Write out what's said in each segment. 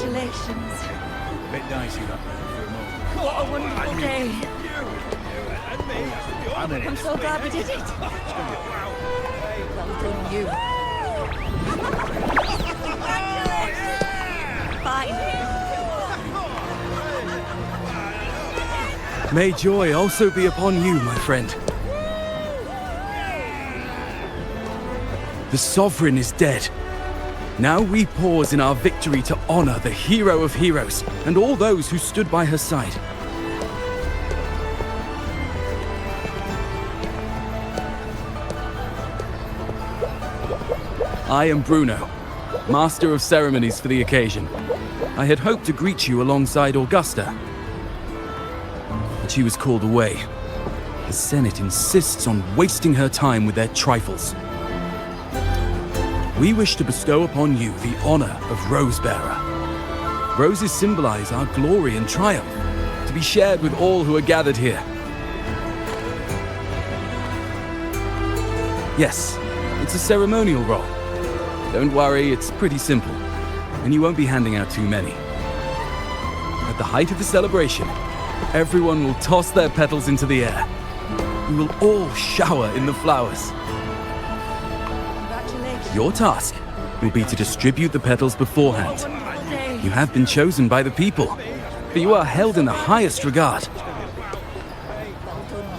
Congratulations. Bit dicey that there for a moment. What a wonderful day. I'm so glad we did it. Well done, you. Fine. May joy also be upon you, my friend. The Sovereign is dead. Now we pause in our victory to honor the hero of heroes and all those who stood by her side. I am Bruno, Master of Ceremonies for the occasion. I had hoped to greet you alongside Augusta, but she was called away. The Senate insists on wasting her time with their trifles. We wish to bestow upon you the honor of Rosebearer. Roses symbolize our glory and triumph, to be shared with all who are gathered here. Yes, it's a ceremonial role. Don't worry, it's pretty simple, and you won't be handing out too many. At the height of the celebration, everyone will toss their petals into the air. We will all shower in the flowers. Your task will be to distribute the petals beforehand. You have been chosen by the people, but you are held in the highest regard.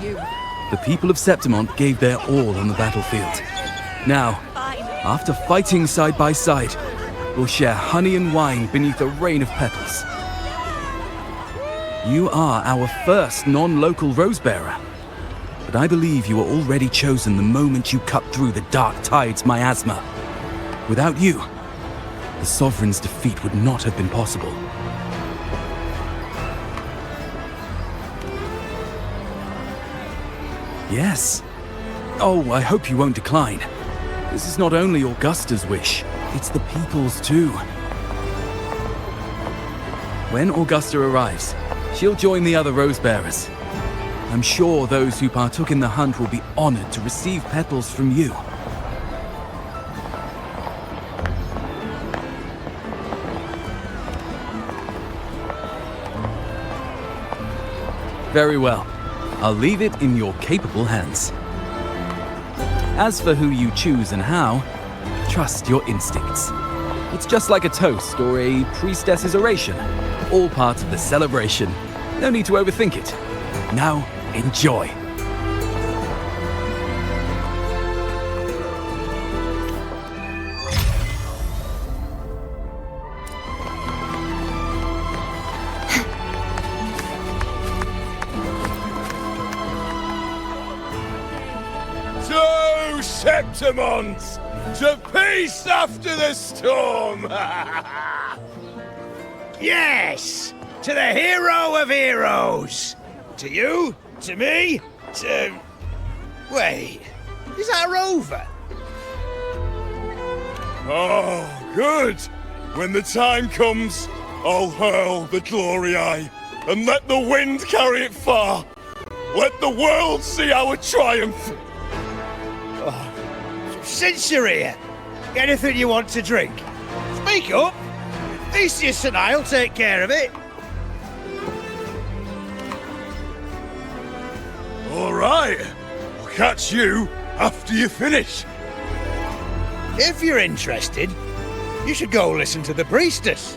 The people of Septimont gave their all on the battlefield. Now, after fighting side by side, we'll share honey and wine beneath a rain of petals. You are our first non-local Rosebearer, but I believe you were already chosen the moment you cut through the dark tide's miasma. Without you, the Sovereign's defeat would not have been possible. Yes. Oh, I hope you won't decline. This is not only Augusta's wish, it's the people's too. When Augusta arrives, she'll join the other Rosebearers. I'm sure those who partook in the hunt will be honored to receive petals from you. Very well. I'll leave it in your capable hands. As for who you choose and how, trust your instincts. It's just like a toast or a priestess's oration. All part of the celebration. No need to overthink it. Now, enjoy. To Septimont! To peace after the storm! Yes! To the hero of heroes! To you, to me, to... Wait, is that a rover? Oh, good! When the time comes, I'll hurl the glory eye and let the wind carry it far. Let the world see our triumph! Since you're here, anything you want to drink? Speak up! Theseus and I'll take care of it. All right, I'll catch you after you finish. If you're interested, you should go listen to the priestess.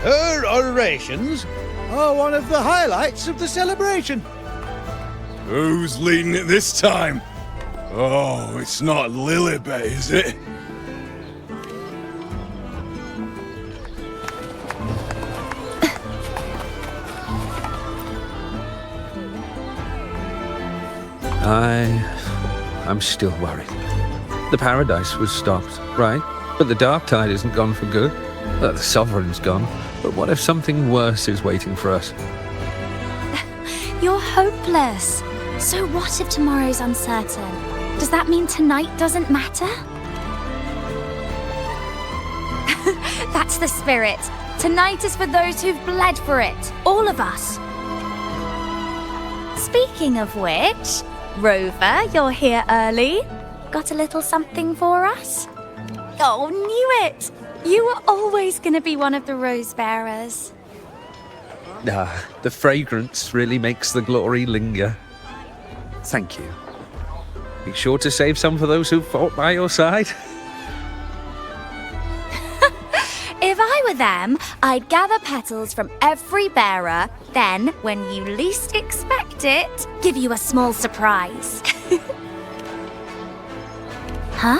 Her orations are one of the highlights of the celebration. Who's leading it this time? Oh, it's not Lilibet, is it? I'm still worried. The paradise was stopped, right? But the dark tide isn't gone for good. The Sovereign's gone. But what if something worse is waiting for us? You're hopeless. So what if tomorrow's uncertain? Does that mean tonight doesn't matter? That's the spirit. Tonight is for those who've bled for it. All of us. Speaking of which, Rover, you're here early. Got a little something for us? Oh, knew it! You were always going to be one of the rose bearers. The fragrance really makes the glory linger. Thank you. Be sure to save some for those who fought by your side. If I were them, I'd gather petals from every bearer, then, when you least expect it, give you a small surprise. Huh?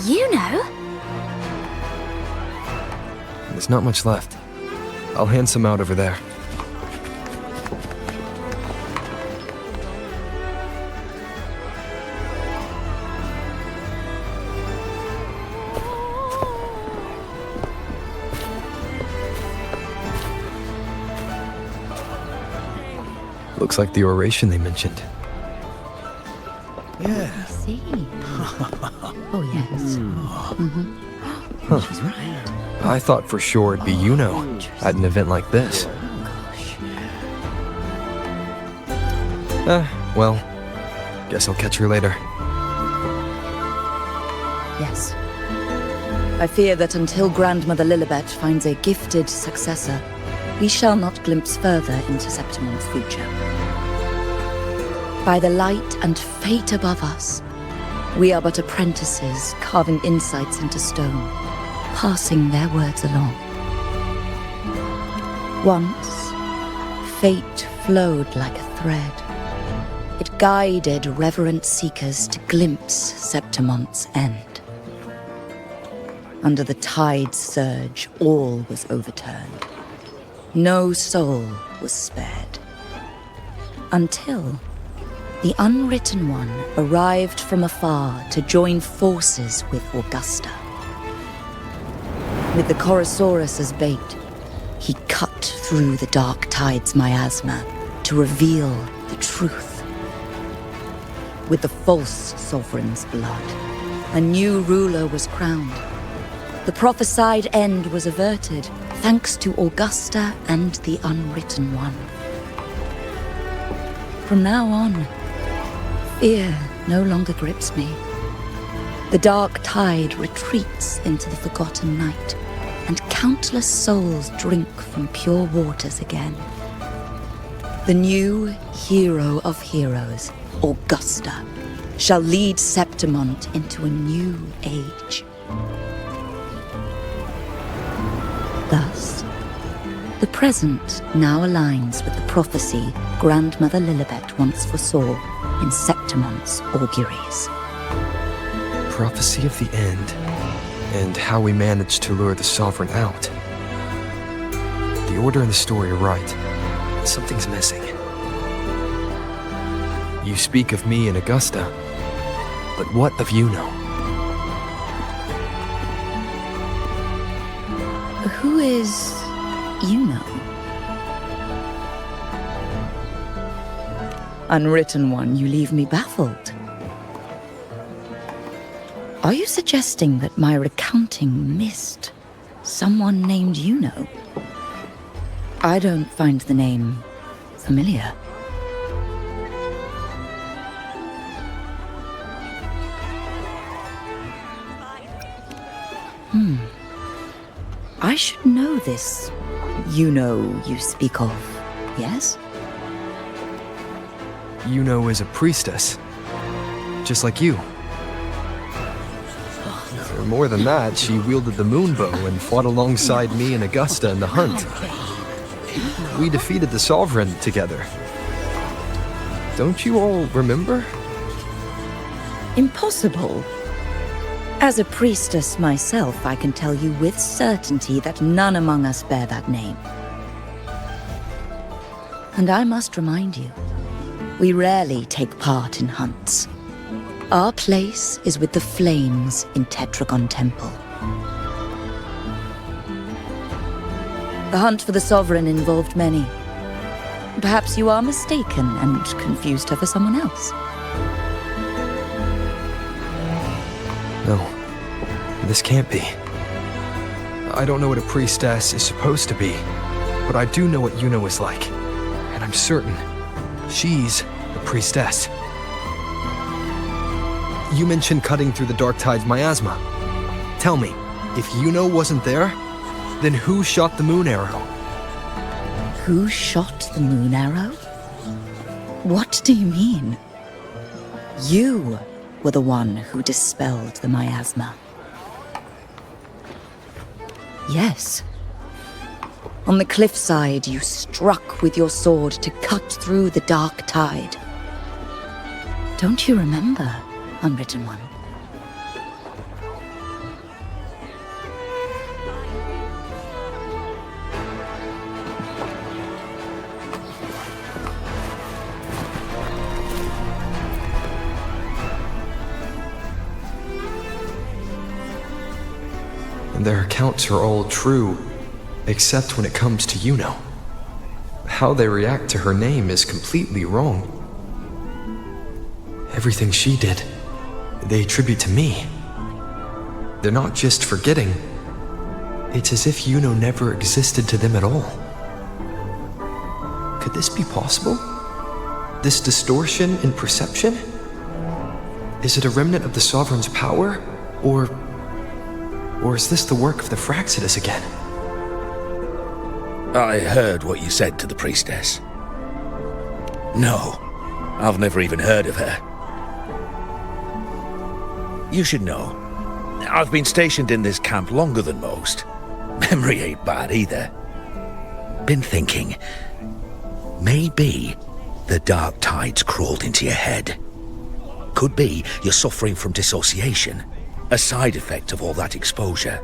You know? There's not much left. I'll hand some out over there. Looks like the oration they mentioned. Yeah. See. Oh, yes. She's right. I thought for sure it'd be Yuno at an event like this. Well, guess I'll catch her later. Yes. I fear that until Grandmother Lilibet finds a gifted successor, we shall not glimpse further into Septimon's future. By the light and fate above us, we are but apprentices carving insights into stone, passing their words along. Once, fate flowed like a thread. It guided reverent seekers to glimpse Septimon's end. Under the tide's surge, all was overturned. No soul was spared. Until the Unwritten One arrived from afar to join forces with Augusta. With the Chorosaurus as bait, he cut through the dark tide's miasma to reveal the truth. With the false sovereign's blood, a new ruler was crowned. The prophesied end was averted, thanks to Augusta and the Unwritten One. From now on, fear no longer grips me. The dark tide retreats into the forgotten night, and countless souls drink from pure waters again. The new hero of heroes, Augusta, shall lead Septimont into a new age. Thus, the present now aligns with the prophecy Grandmother Lilibet once foresaw in Septimont's auguries. Prophecy of the end, and how we managed to lure the Sovereign out. The order and the story are right. Something's missing. You speak of me and Augusta, but what of Yuno? Who is Yuno? Unwritten One, you leave me baffled. Are you suggesting that my recounting missed someone named Yuno? I don't find the name familiar. I should know this Yuno you speak of, yes? Yuno is a priestess, just like you. Or more than that, she wielded the moonbow and fought alongside me and Augusta in the hunt. We defeated the Sovereign together. Don't you all remember? Impossible. As a priestess myself, I can tell you with certainty that none among us bear that name. And I must remind you, we rarely take part in hunts. Our place is with the flames in Tetragon Temple. The hunt for the Sovereign involved many. Perhaps you are mistaken and confused her for someone else. No, this can't be. I don't know what a priestess is supposed to be, but I do know what Yuno is like. And I'm certain she's a priestess. You mentioned cutting through the dark tide's miasma. Tell me, If Yuno wasn't there, then who shot the moon arrow? Who shot the moon arrow? What do you mean? You were the one who dispelled the miasma. Yes. On the cliffside, you struck with your sword to cut through the dark tide. Don't you remember, Unwritten One? Their accounts are all true, except when it comes to Yuno. How they react to her name is completely wrong. Everything she did, they attribute to me. They're not just forgetting. It's as if Yuno never existed to them at all. Could this be possible? This distortion in perception? Is it a remnant of the Sovereign's power? Or is this the work of the Fraxidus again? I heard what you said to the priestess. No, I've never even heard of her. You should know, I've been stationed in this camp longer than most. Memory ain't bad either. Been thinking, maybe the dark tide's crawled into your head. Could be you're suffering from dissociation, a side effect of all that exposure.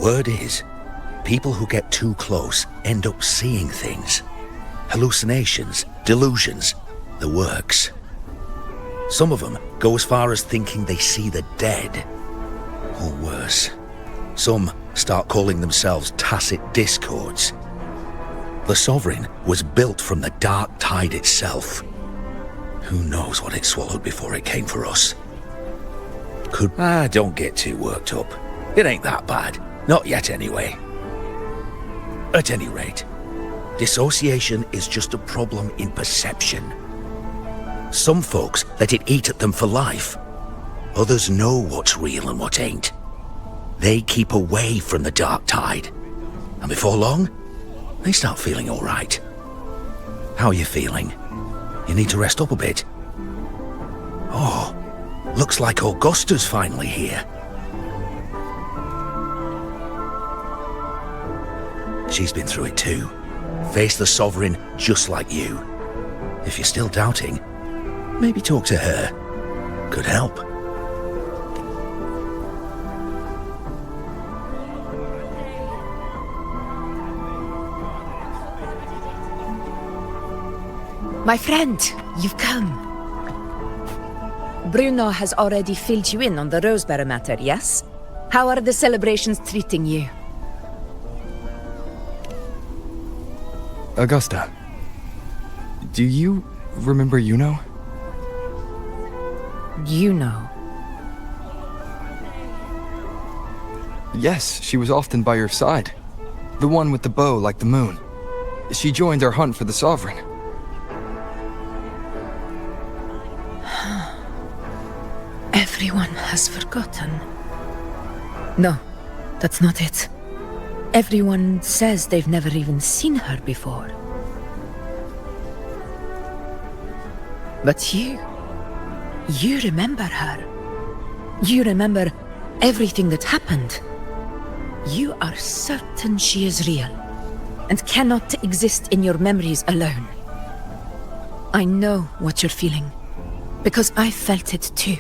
Word is, people who get too close end up seeing things. Hallucinations, delusions, the works. Some of them go as far as thinking they see the dead. Or worse, some start calling themselves tacit discords. The Sovereign was built from the dark tide itself. Who knows what it swallowed before it came for us? Don't get too worked up. It ain't that bad. Not yet, anyway. At any rate, dissociation is just a problem in perception. Some folks let it eat at them for life. Others know what's real and what ain't. They keep away from the dark tide. And before long, they start feeling all right. How are you feeling? You need to rest up a bit. Oh, looks like Augusta's finally here. She's been through it too. Faced the Sovereign just like you. If you're still doubting, maybe talk to her. Could help. My friend, you've come. Bruno has already filled you in on the Rosebearer matter, yes? How are the celebrations treating you? Augusta, do you remember Yuno? You know. Yes, she was often by your side. The one with the bow like the moon. She joined our hunt for the Sovereign. Everyone has forgotten. No, that's not it. Everyone says they've never even seen her before. But you remember her. You remember everything that happened. You are certain she is real and cannot exist in your memories alone. I know what you're feeling, because I felt it too.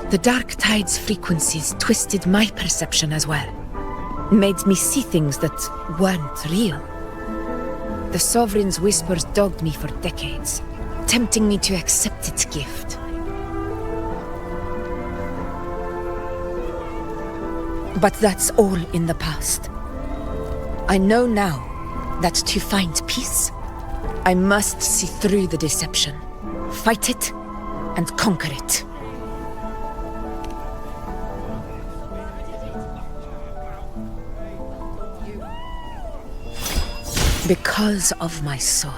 The dark tide's frequencies twisted my perception as well. Made me see things that weren't real. The Sovereign's whispers dogged me for decades, tempting me to accept its gift. But that's all in the past. I know now that to find peace, I must see through the deception, fight it, and conquer it. Because of my sword,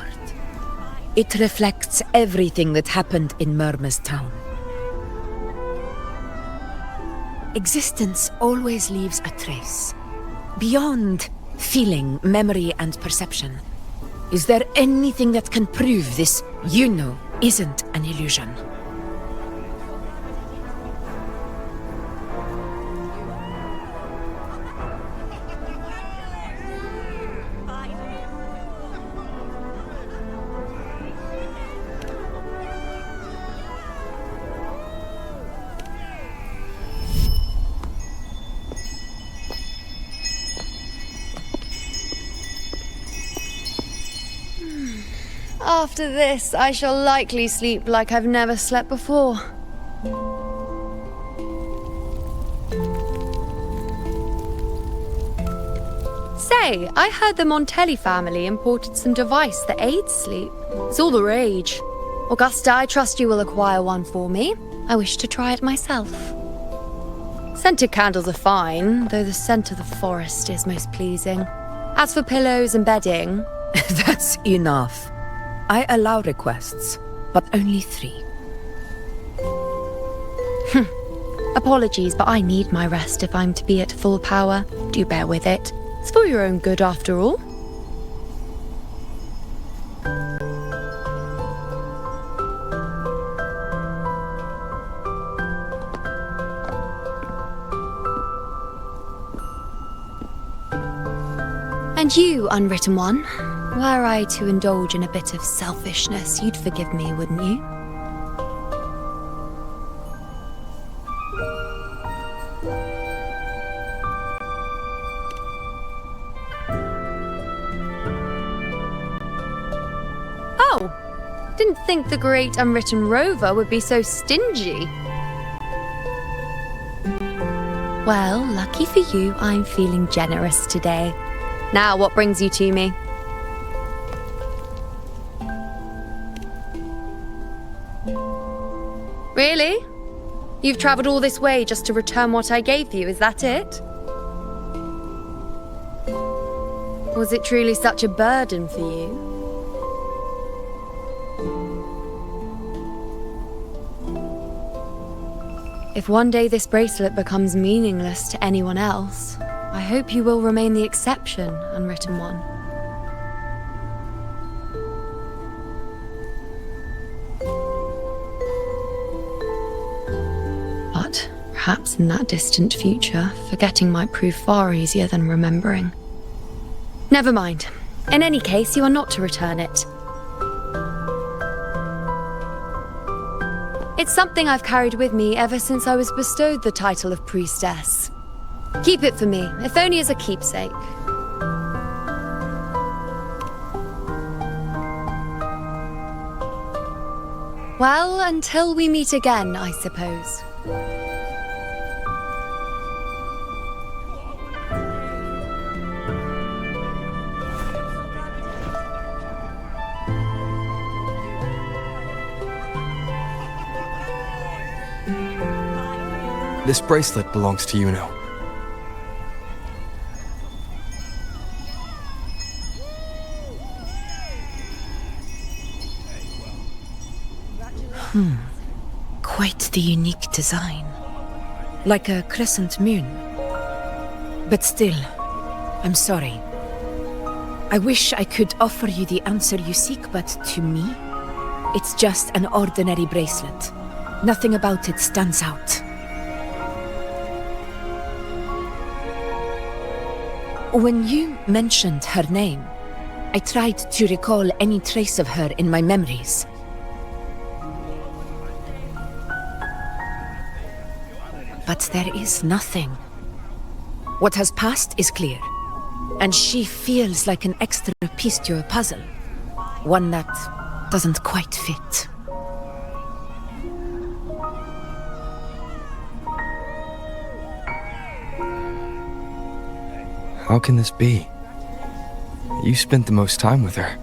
It reflects everything that happened in Murma's town. Existence always leaves a trace. Beyond feeling, memory, and perception. Is there anything that can prove this isn't an illusion? After this, I shall likely sleep like I've never slept before. Say, I heard the Montelli family imported some device that aids sleep. It's all the rage. Augusta, I trust you will acquire one for me. I wish to try it myself. Scented candles are fine, though the scent of the forest is most pleasing. As for pillows and bedding... That's enough. I allow requests, but only 3. Apologies, but I need my rest if I'm to be at full power. Do bear with it. It's for your own good, after all. And you, unwritten one, were I to indulge in a bit of selfishness, you'd forgive me, wouldn't you? Oh, didn't think the great unwritten rover would be so stingy. Well, lucky for you, I'm feeling generous today. Now, what brings you to me? Really? You've travelled all this way just to return what I gave you, is that it? Was it truly such a burden for you? If one day this bracelet becomes meaningless to anyone else, I hope you will remain the exception, unwritten one. But perhaps in that distant future, forgetting might prove far easier than remembering. Never mind. In any case, you are not to return it. It's something I've carried with me ever since I was bestowed the title of priestess. Keep it for me, if only as a keepsake. Well, until we meet again, I suppose. This bracelet belongs to Yuno. Quite the unique design. Like a crescent moon. But still, I'm sorry. I wish I could offer you the answer you seek, but to me, it's just an ordinary bracelet. Nothing about it stands out. When you mentioned her name, I tried to recall any trace of her in my memories. But there is nothing. What has passed is clear, and she feels like an extra piece to a puzzle. One that doesn't quite fit. How can this be? You spent the most time with her.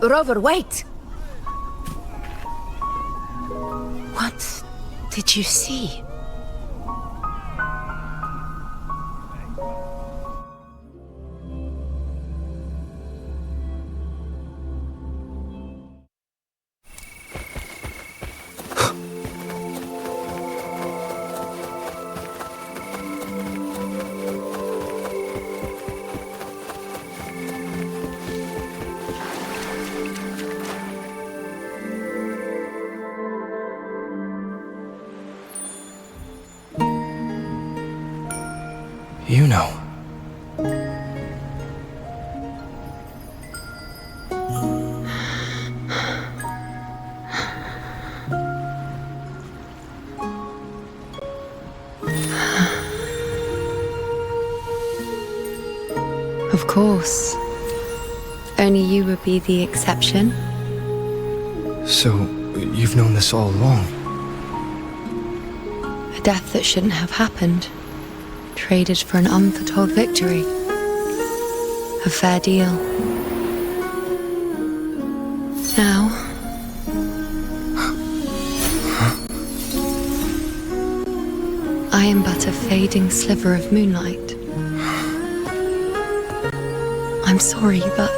Rover, wait! What did you see? You know. Of course. Only you would be the exception. So, you've known this all along? A death that shouldn't have happened. Traded for an unforetold victory. A fair deal. Now... I am but a fading sliver of moonlight. I'm sorry, but...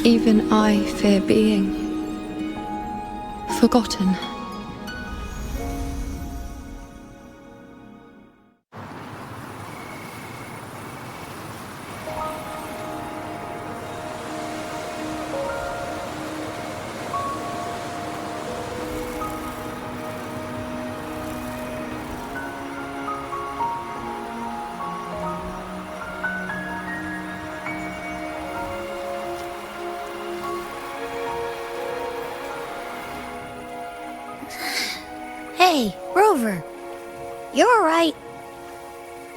even I fear being... forgotten. Hey, Rover. You're all right.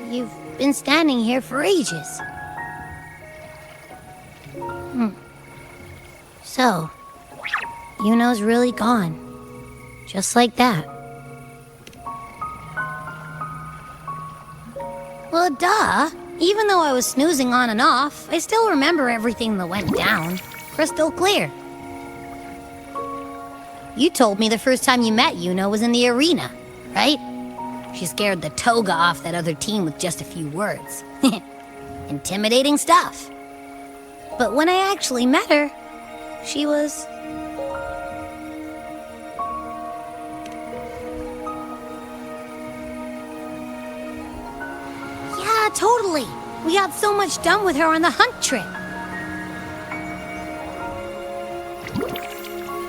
You've been standing here for ages. So, Yuno's really gone. Just like that. Well, duh. Even though I was snoozing on and off, I still remember everything that went down. Crystal clear. You told me the first time you met Yuno was in the arena, right? She scared the toga off that other team with just a few words. Intimidating stuff. But when I actually met her, she was... yeah, totally. We got so much done with her on the hunt trip.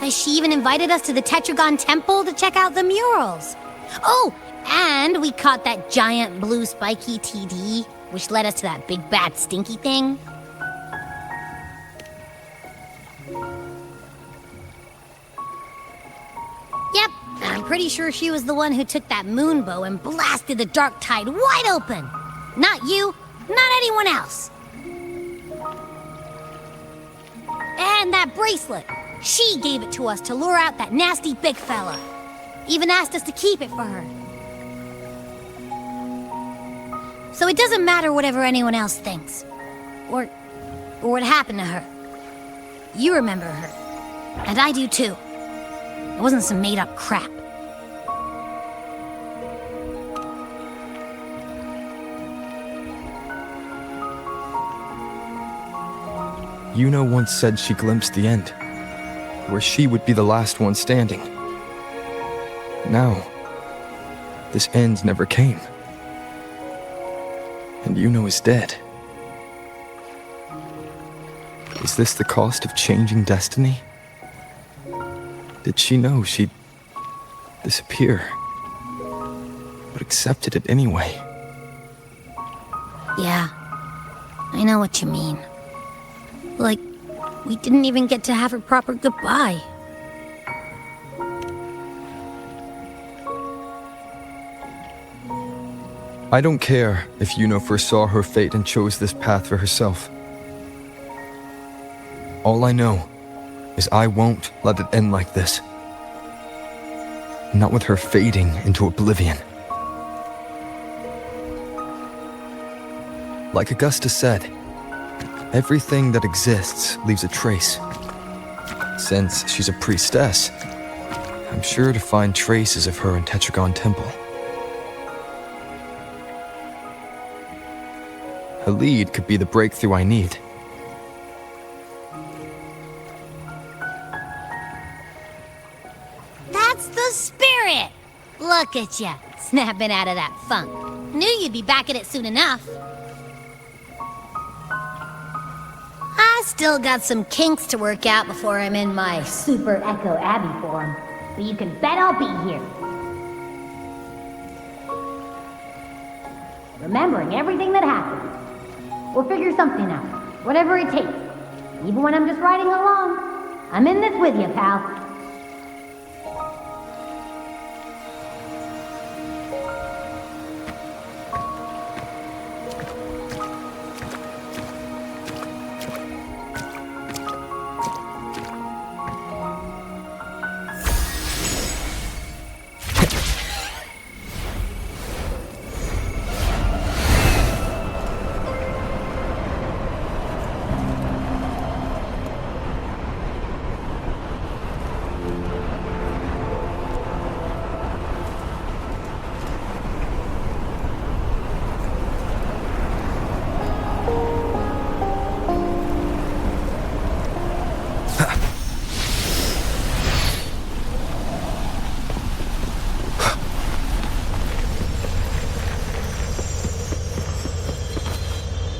She even invited us to the Tetragon Temple to check out the murals. Oh, and we caught that giant blue spiky TD, which led us to that big bad stinky thing. Yep, and I'm pretty sure she was the one who took that moonbow and blasted the dark tide wide open. Not you, not anyone else. And that bracelet. She gave it to us to lure out that nasty big fella. Even asked us to keep it for her. So it doesn't matter whatever anyone else thinks. Or what happened to her. You remember her. And I do too. It wasn't some made-up crap. Yuno once said she glimpsed the end, where she would be the last one standing. Now, this end never came. And Yuno is dead. Is this the cost of changing destiny? Did she know she'd disappear, but accepted it anyway? Yeah, I know what you mean. Like, we didn't even get to have a proper goodbye. I don't care if Yuno foresaw her fate and chose this path for herself. All I know is I won't let it end like this. Not with her fading into oblivion. Like Augusta said, Everything that exists leaves a trace. Since she's a priestess, I'm sure to find traces of her in Tetragon Temple. A lead could be the breakthrough I need. That's the spirit! Look at ya, snapping out of that funk. Knew you'd be back at it soon enough. I still got some kinks to work out before I'm in my Super Echo Abbey form, but you can bet I'll be here. Remembering everything that happened. We'll figure something out, whatever it takes. Even when I'm just riding along. I'm in this with you, pal.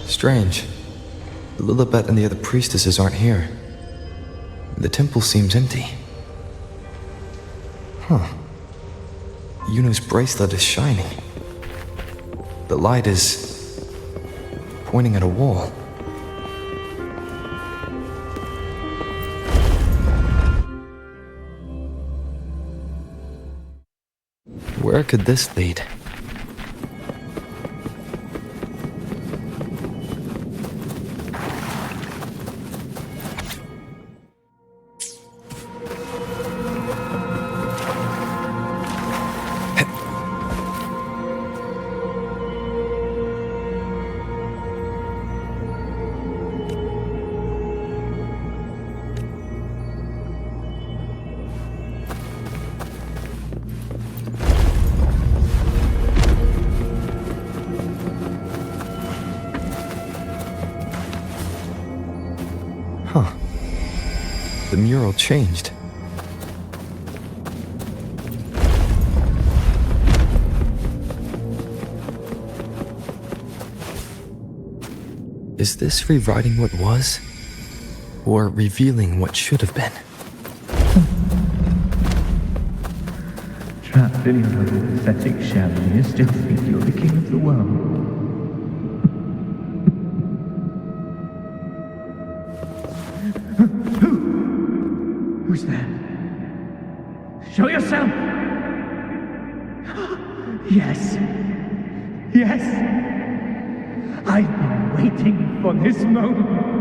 Strange. Lilibet and the other priestesses aren't here. The temple seems empty. Huh. Yuno's bracelet is shining. The light is pointing at a wall. Where could this lead? Huh. The mural changed. Is this rewriting what was? Or revealing what should have been? Trapped in your own pathetic shell, you still think you're the king of the world. Who's there? Show yourself! Yes. Yes. I've been waiting for this moment.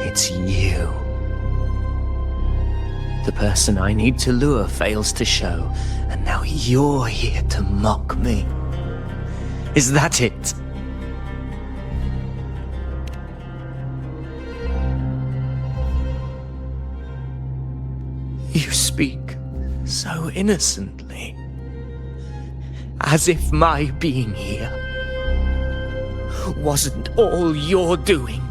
It's you. The person I need to lure fails to show, and now you're here to mock me. Is that it? You speak so innocently, as if my being here wasn't all you're doing.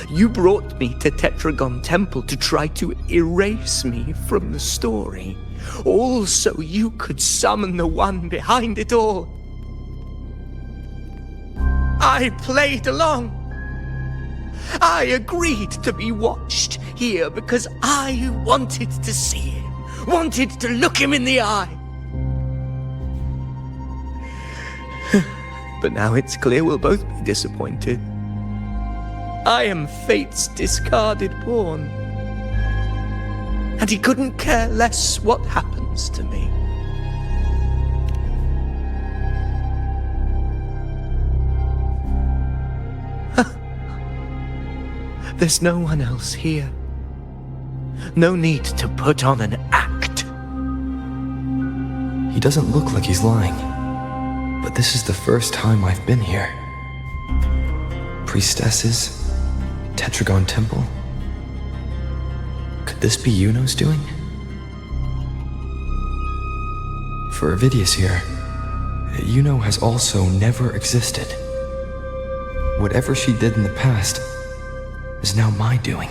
You brought me to Tetragon Temple to try to erase me from the story, all so you could summon the one behind it all. I played along. I agreed to be watched here because I wanted to see him, wanted to look him in the eye. But now it's clear we'll both be disappointed. I am fate's discarded pawn. And he couldn't care less what happens to me. There's no one else here. No need to put on an act. He doesn't look like he's lying. But this is the first time I've been here. Priestesses? Tetragon Temple? Could this be Yuno's doing? For Avidius here, Yuno has also never existed. Whatever she did in the past is now my doing.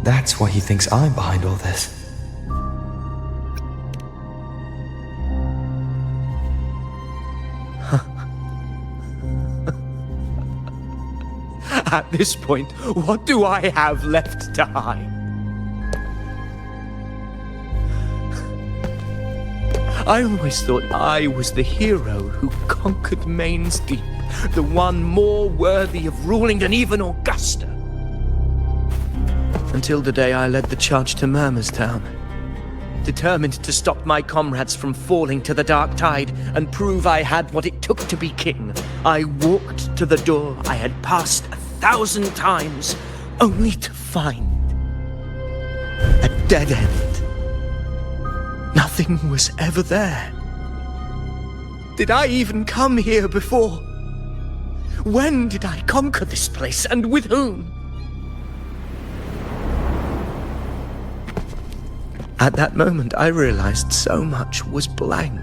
That's why he thinks I'm behind all this. At this point, what do I have left to hide? I always thought I was the hero who conquered Main's Deep, the one more worthy of ruling than even Augusta. Until the day I led the charge to Murmur's Town, determined to stop my comrades from falling to the dark tide and prove I had what it took to be king. I walked to the door I had passed 1,000 times, only to find a dead end. Nothing was ever there. Did I even come here before? When did I conquer this place, and with whom? At that moment, I realized so much was blank.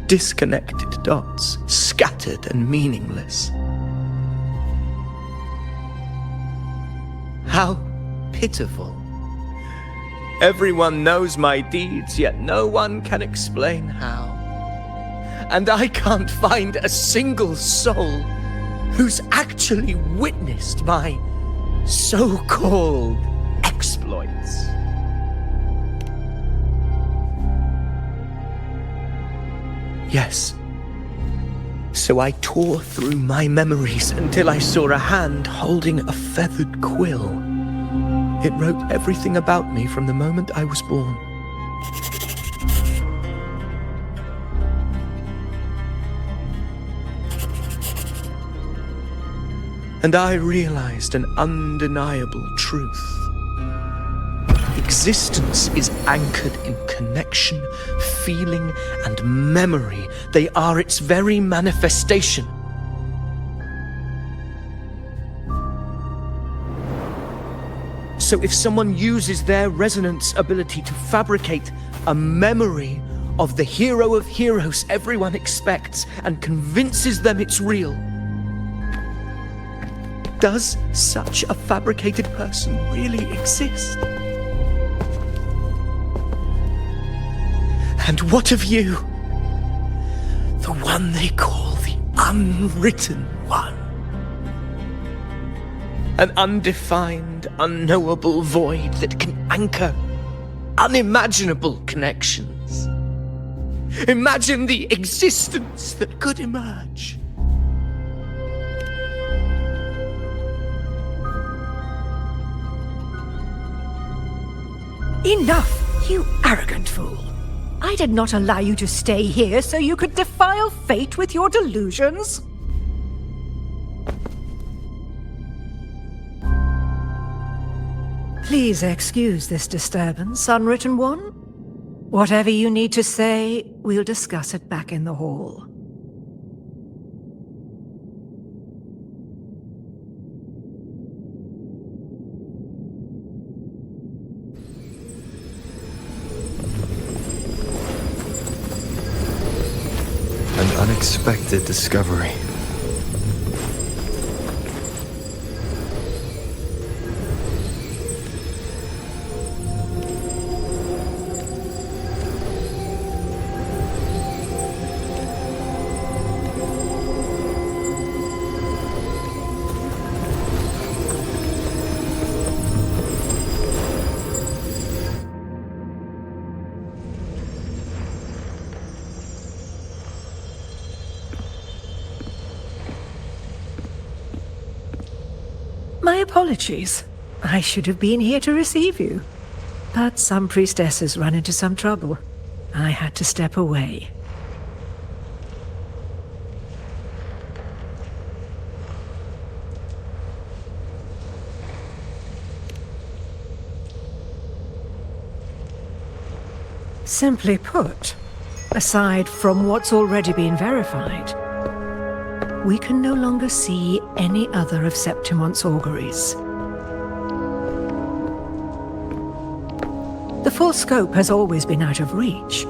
Disconnected dots, scattered and meaningless. How pitiful. Everyone knows my deeds, yet no one can explain how. And I can't find a single soul who's actually witnessed my so-called exploits. Yes. So I tore through my memories until I saw a hand holding a feathered quill. It wrote everything about me from the moment I was born. And I realized an undeniable truth. Existence is anchored in connection, feeling, and memory. They are its very manifestation. So if someone uses their resonance ability to fabricate a memory of the hero of heroes everyone expects and convinces them it's real, does such a fabricated person really exist? And what of you? The one they call the Unwritten One. An undefined, unknowable void that can anchor unimaginable connections. Imagine the existence that could emerge. Enough, you arrogant fool. I did not allow you to stay here so you could defile fate with your delusions. Please excuse this disturbance, Unwritten One. Whatever you need to say, we'll discuss it back in the hall. An unexpected discovery. My apologies. I should have been here to receive you. But some priestesses ran into some trouble. I had to step away. Simply put, aside from what's already been verified, we can no longer see any other of Septimon's auguries. The full scope has always been out of reach,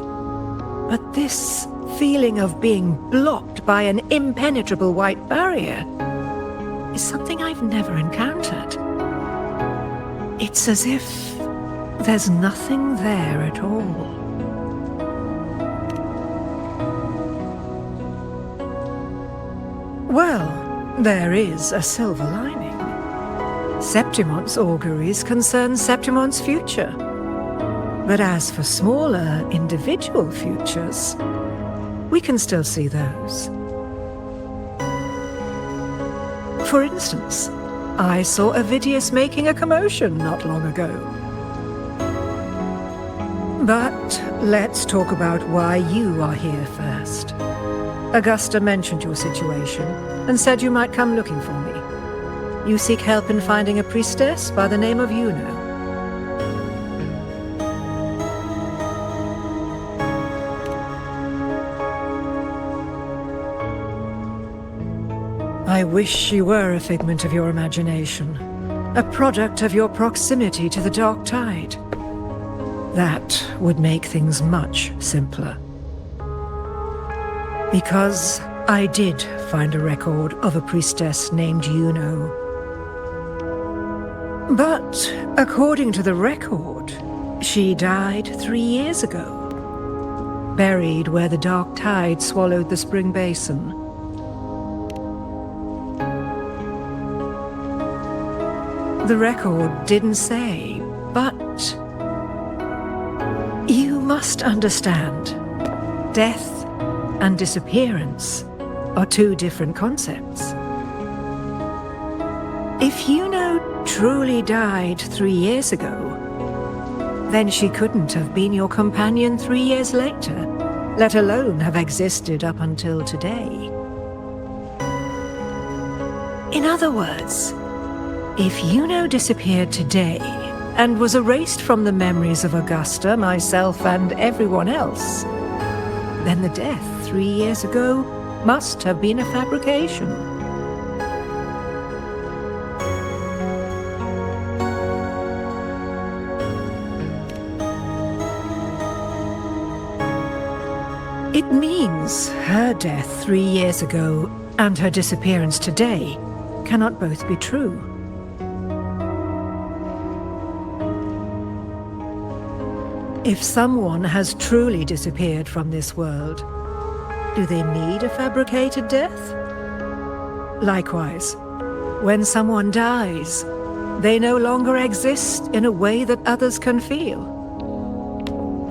but this feeling of being blocked by an impenetrable white barrier is something I've never encountered. It's as if there's nothing there at all. Well, there is a silver lining. Septimon's auguries concern Septimon's future. But as for smaller, individual futures, we can still see those. For instance, I saw Avidius making a commotion not long ago. But let's talk about why you are here first. Augusta mentioned your situation and said you might come looking for me. You seek help in finding a priestess by the name of Juno. I wish she were a figment of your imagination, a product of your proximity to the dark tide. That would make things much simpler. Because I did find a record of a priestess named Juno. But according to the record, she died 3 years ago, buried where the dark tide swallowed the spring basin. The record didn't say, but you must understand, death and disappearance are two different concepts. If Juno truly died 3 years ago, then she couldn't have been your companion 3 years later, let alone have existed up until today. In other words, if Juno disappeared today and was erased from the memories of Augusta, myself, and everyone else, then the death 3 years ago must have been a fabrication. It means her death 3 years ago and her disappearance today cannot both be true. If someone has truly disappeared from this world, do they need a fabricated death? Likewise, when someone dies, they no longer exist in a way that others can feel.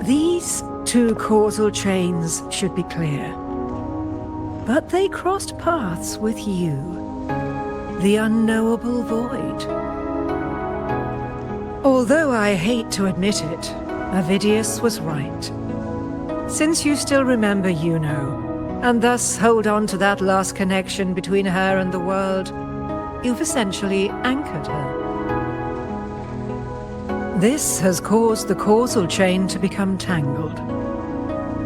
These two causal chains should be clear. But they crossed paths with you, the unknowable void. Although I hate to admit it, Avidius was right. Since you still remember Juno, and thus hold on to that last connection between her and the world, you've essentially anchored her. This has caused the causal chain to become tangled.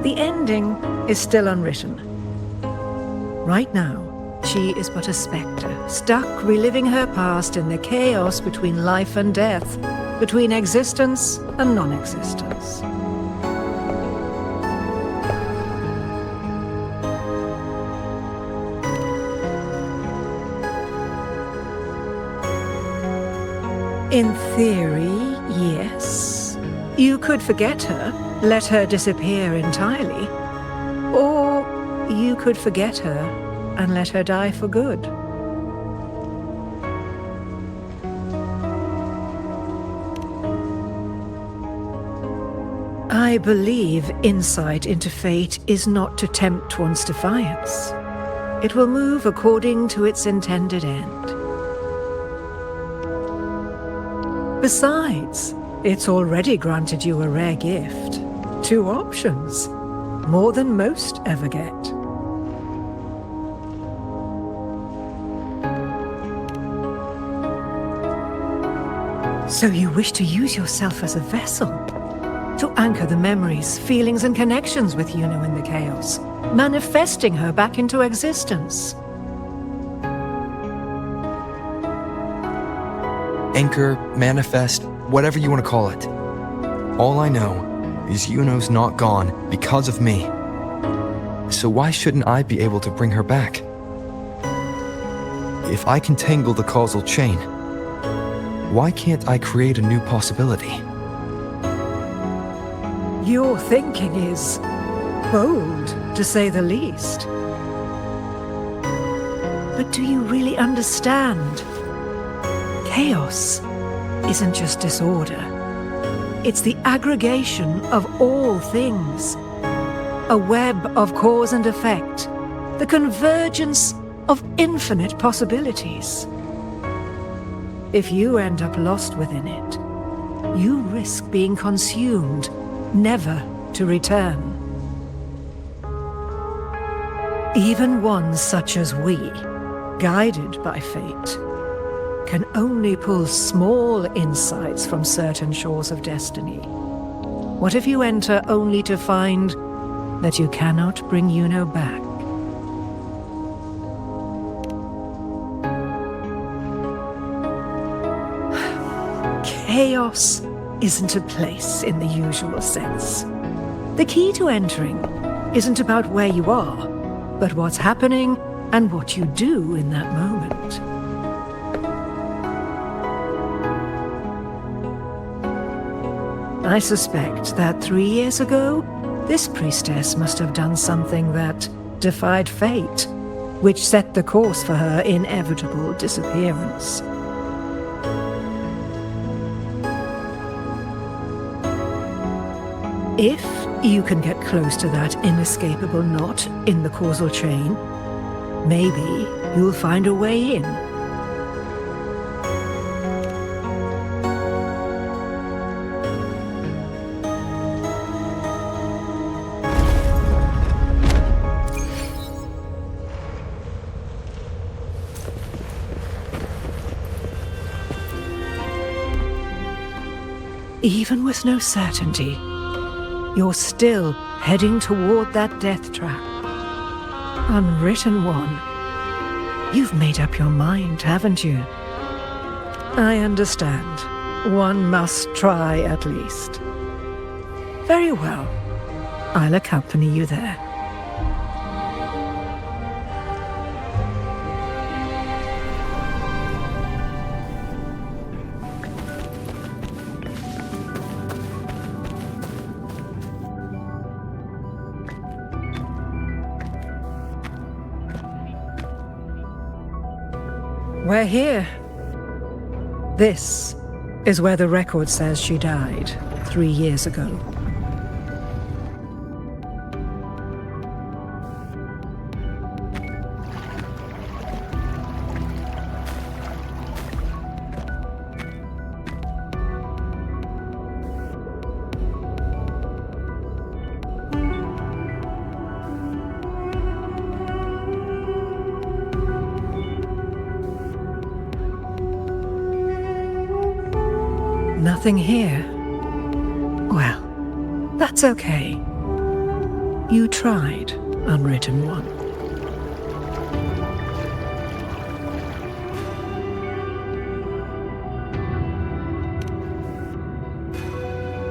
The ending is still unwritten. Right now, she is but a spectre, stuck reliving her past in the chaos between life and death, between existence and non-existence. In theory, yes. You could forget her, let her disappear entirely. Or you could forget her and let her die for good. I believe insight into fate is not to tempt one's defiance. It will move according to its intended end. Besides, It's already granted you a rare gift. 2 options. More than most ever get. So you wish to use yourself as a vessel? To anchor the memories, feelings, and connections with Yuno in the chaos, manifesting her back into existence. Anchor, manifest, whatever you want to call it. All I know is Yuno's not gone because of me. So why shouldn't I be able to bring her back? If I can tangle the causal chain, why can't I create a new possibility? Your thinking is bold, to say the least. But do you really understand? Chaos isn't just disorder. It's the aggregation of all things. A web of cause and effect. The convergence of infinite possibilities. If you end up lost within it, you risk being consumed, never to return. Even ones such as we, guided by fate, can only pull small insights from certain shores of destiny. What if you enter only to find that you cannot bring Yuno back? Chaos isn't a place in the usual sense. The key to entering isn't about where you are, but what's happening and what you do in that moment. I suspect that 3 years ago, this priestess must have done something that defied fate, which set the course for her inevitable disappearance. If you can get close to that inescapable knot in the causal chain, maybe you'll find a way in. Even with no certainty, you're still heading toward that death trap. Unwritten one. You've made up your mind, haven't you? I understand. One must try at least. Very well. I'll accompany you there. We're here. This is where the record says she died 3 years ago. Nothing here. Well, that's okay. You tried, Unwritten One.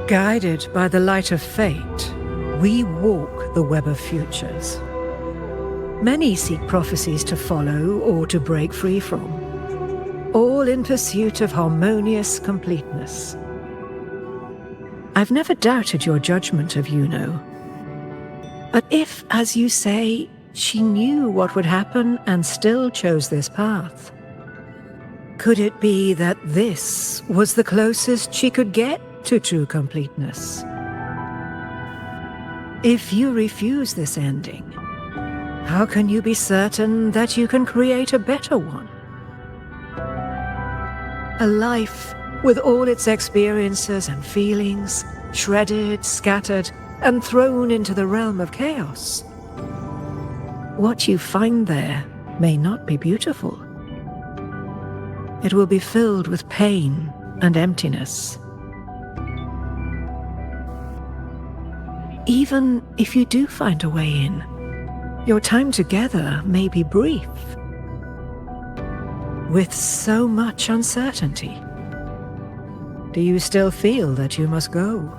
Guided by the light of fate, we walk the web of futures. Many seek prophecies to follow or to break free from, all in pursuit of harmonious completeness. I've never doubted your judgment of Yuno. But if, as you say, she knew what would happen and still chose this path, could it be that this was the closest she could get to true completeness? If you refuse this ending, how can you be certain that you can create a better one? A life with all its experiences and feelings, shredded, scattered, and thrown into the realm of chaos. What you find there may not be beautiful. It will be filled with pain and emptiness. Even if you do find a way in, your time together may be brief, with so much uncertainty. Do you still feel that you must go?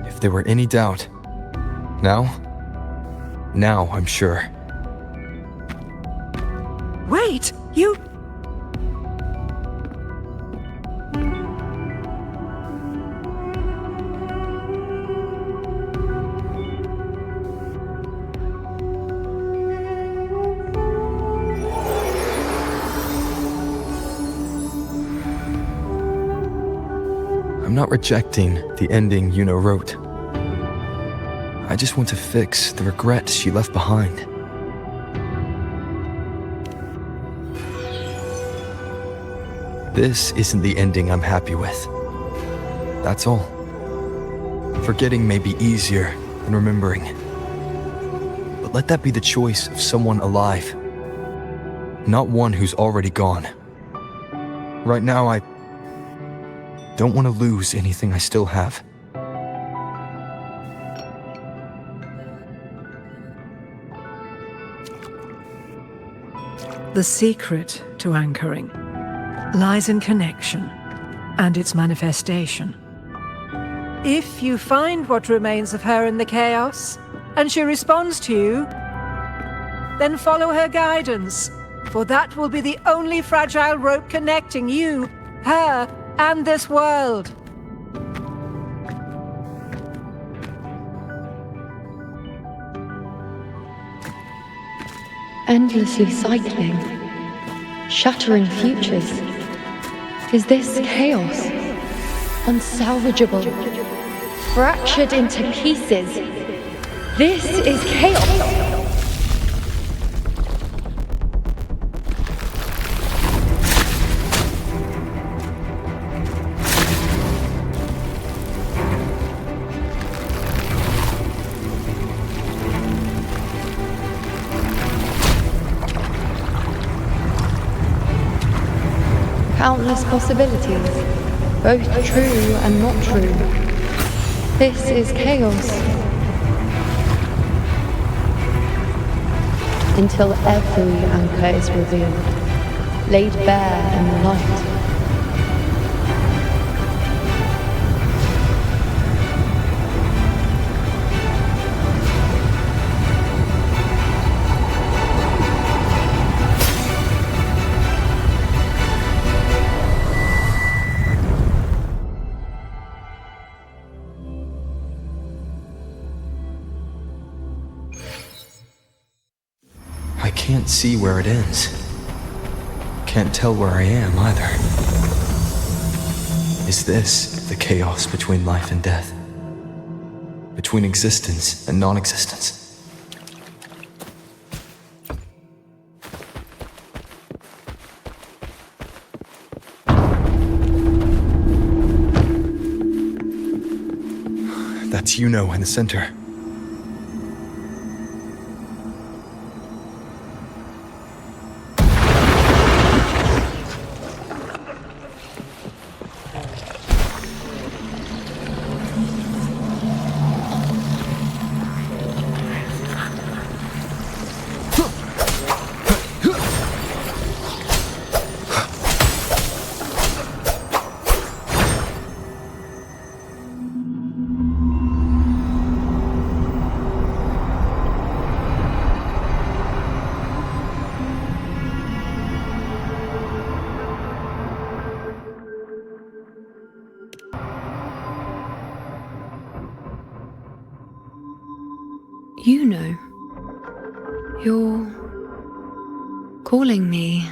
If there were any doubt, now I'm sure. Wait, you... I'm not rejecting the ending Yuno wrote. I just want to fix the regret she left behind. This isn't the ending I'm happy with. That's all. Forgetting may be easier than remembering. But let that be the choice of someone alive, not one who's already gone. Right now, I don't want to lose anything I still have. The secret to anchoring lies in connection and its manifestation. If you find what remains of her in the chaos, and she responds to you, then follow her guidance, for that will be the only fragile rope connecting you, her, and this world. Endlessly cycling, shattering futures. Is this chaos? Unsalvageable, fractured into pieces. This is chaos. Countless possibilities, both true and not true. This is chaos. Until every anchor is revealed, laid bare in the light. I can't see where it ends. Can't tell where I am either. Is this the chaos between life and death? Between existence and non-existence? That's Yuno in the center. You know, you're calling me.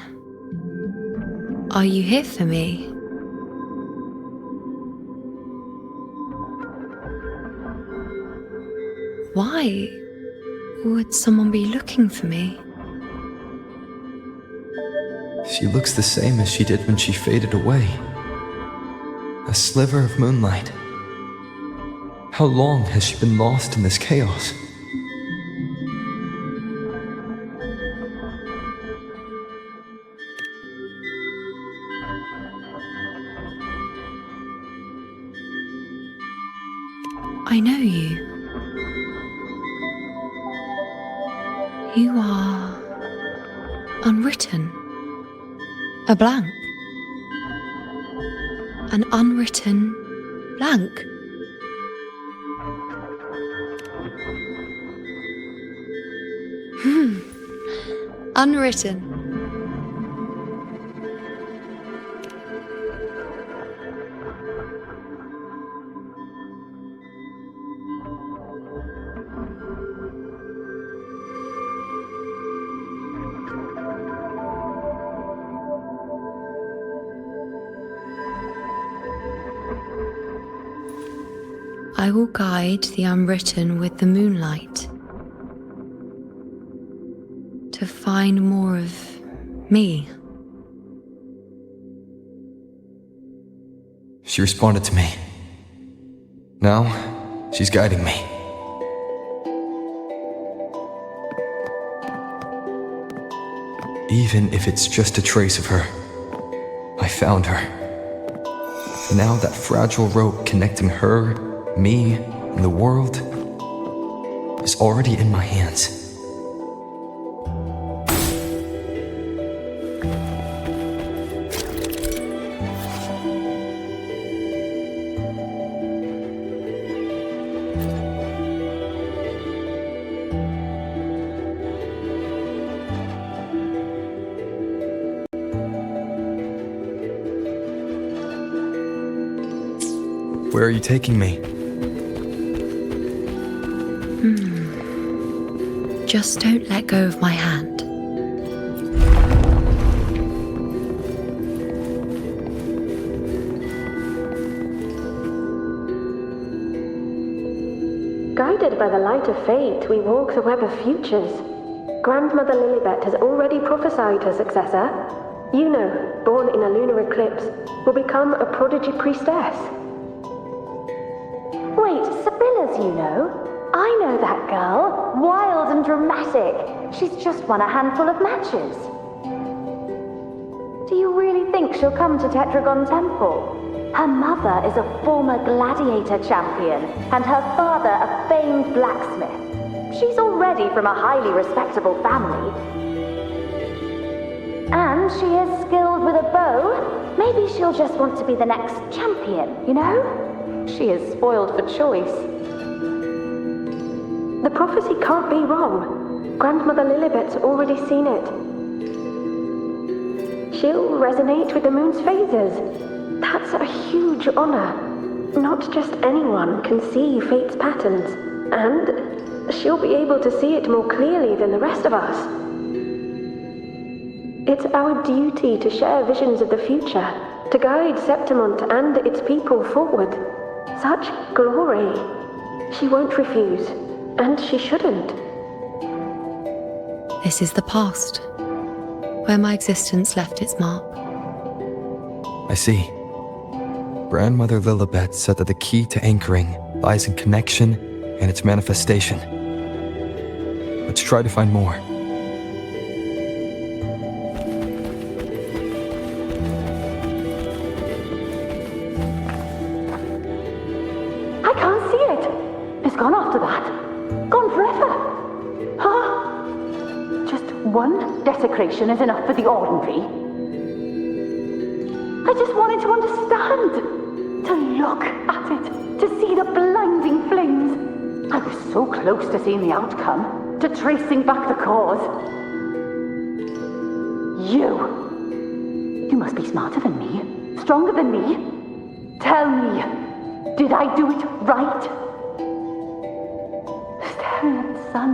Are you here for me? Why would someone be looking for me? She looks the same as she did when she faded away. A sliver of moonlight. How long has she been lost in this chaos? I know you. You are unwritten. A blank. An unwritten blank. Unwritten. I will guide the unwritten with the moonlight to find more of me. She responded to me. Now, she's guiding me. Even if it's just a trace of her, I found her. Now that fragile rope connecting her, me, and the world is already in my hands. Where are you taking me? Just don't let go of my hand. Guided by the light of fate, we walk the web of futures. Grandmother Lilibet has already prophesied her successor. Yuno, born in a lunar eclipse, will become a prodigy priestess. Wait, Sibylla's Yuno? I know that girl. Wild and dramatic. She's just won a handful of matches. Do you really think she'll come to Tetragon Temple? Her mother is a former gladiator champion, and her father a famed blacksmith. She's already from a highly respectable family. And she is skilled with a bow. Maybe she'll just want to be the next champion, you know? She is spoiled for choice. The prophecy can't be wrong. Grandmother Lilibet's already seen it. She'll resonate with the moon's phases. That's a huge honor. Not just anyone can see fate's patterns, and she'll be able to see it more clearly than the rest of us. It's our duty to share visions of the future, to guide Septimont and its people forward. Such glory. She won't refuse. And she shouldn't. This is the past, where my existence left its mark. I see. Grandmother Lilibet said that the key to anchoring lies in connection and its manifestation. Let's try to find more. I can't see it. It's gone after that. Gone forever. Huh? Just one desecration is enough for the ordinary. I just wanted to understand. To look at it. To see the blinding flames. I was so close to seeing the outcome. To tracing back the cause. You must be smarter than me. Stronger than me. Tell me, did I do it right? Staring at the sun,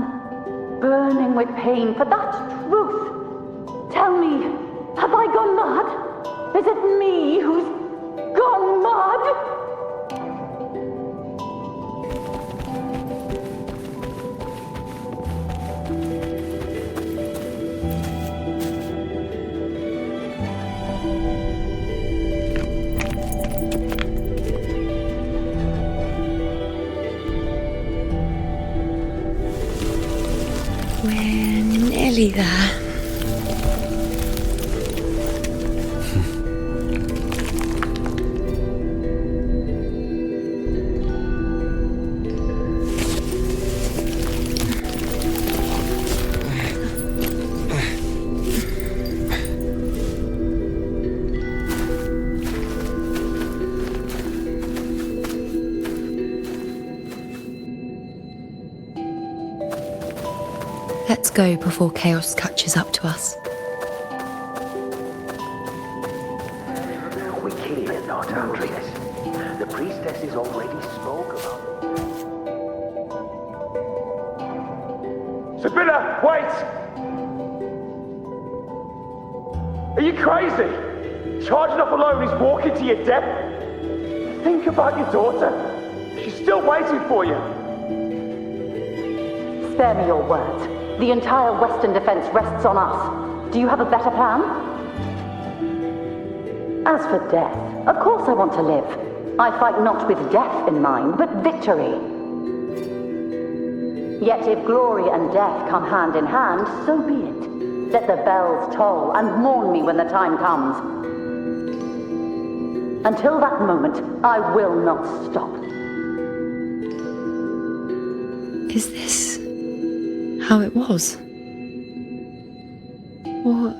burning with pain for that truth. Tell me, have I gone mad? Is it me who's gone mad? nearly there. Let's go before chaos catches up to us. We kill it not, Andreas. The priestesses already spoke about it. Sibylla, wait! Are you crazy? Charging up alone is walking to your death. Think about your daughter. She's still waiting for you. Spare me your words. The entire Western defense rests on us. Do you have a better plan? As for death, of course I want to live. I fight not with death in mind, but victory. Yet if glory and death come hand in hand, so be it. Let the bells toll and mourn me when the time comes. Until that moment, I will not stop. Is this how it was? Or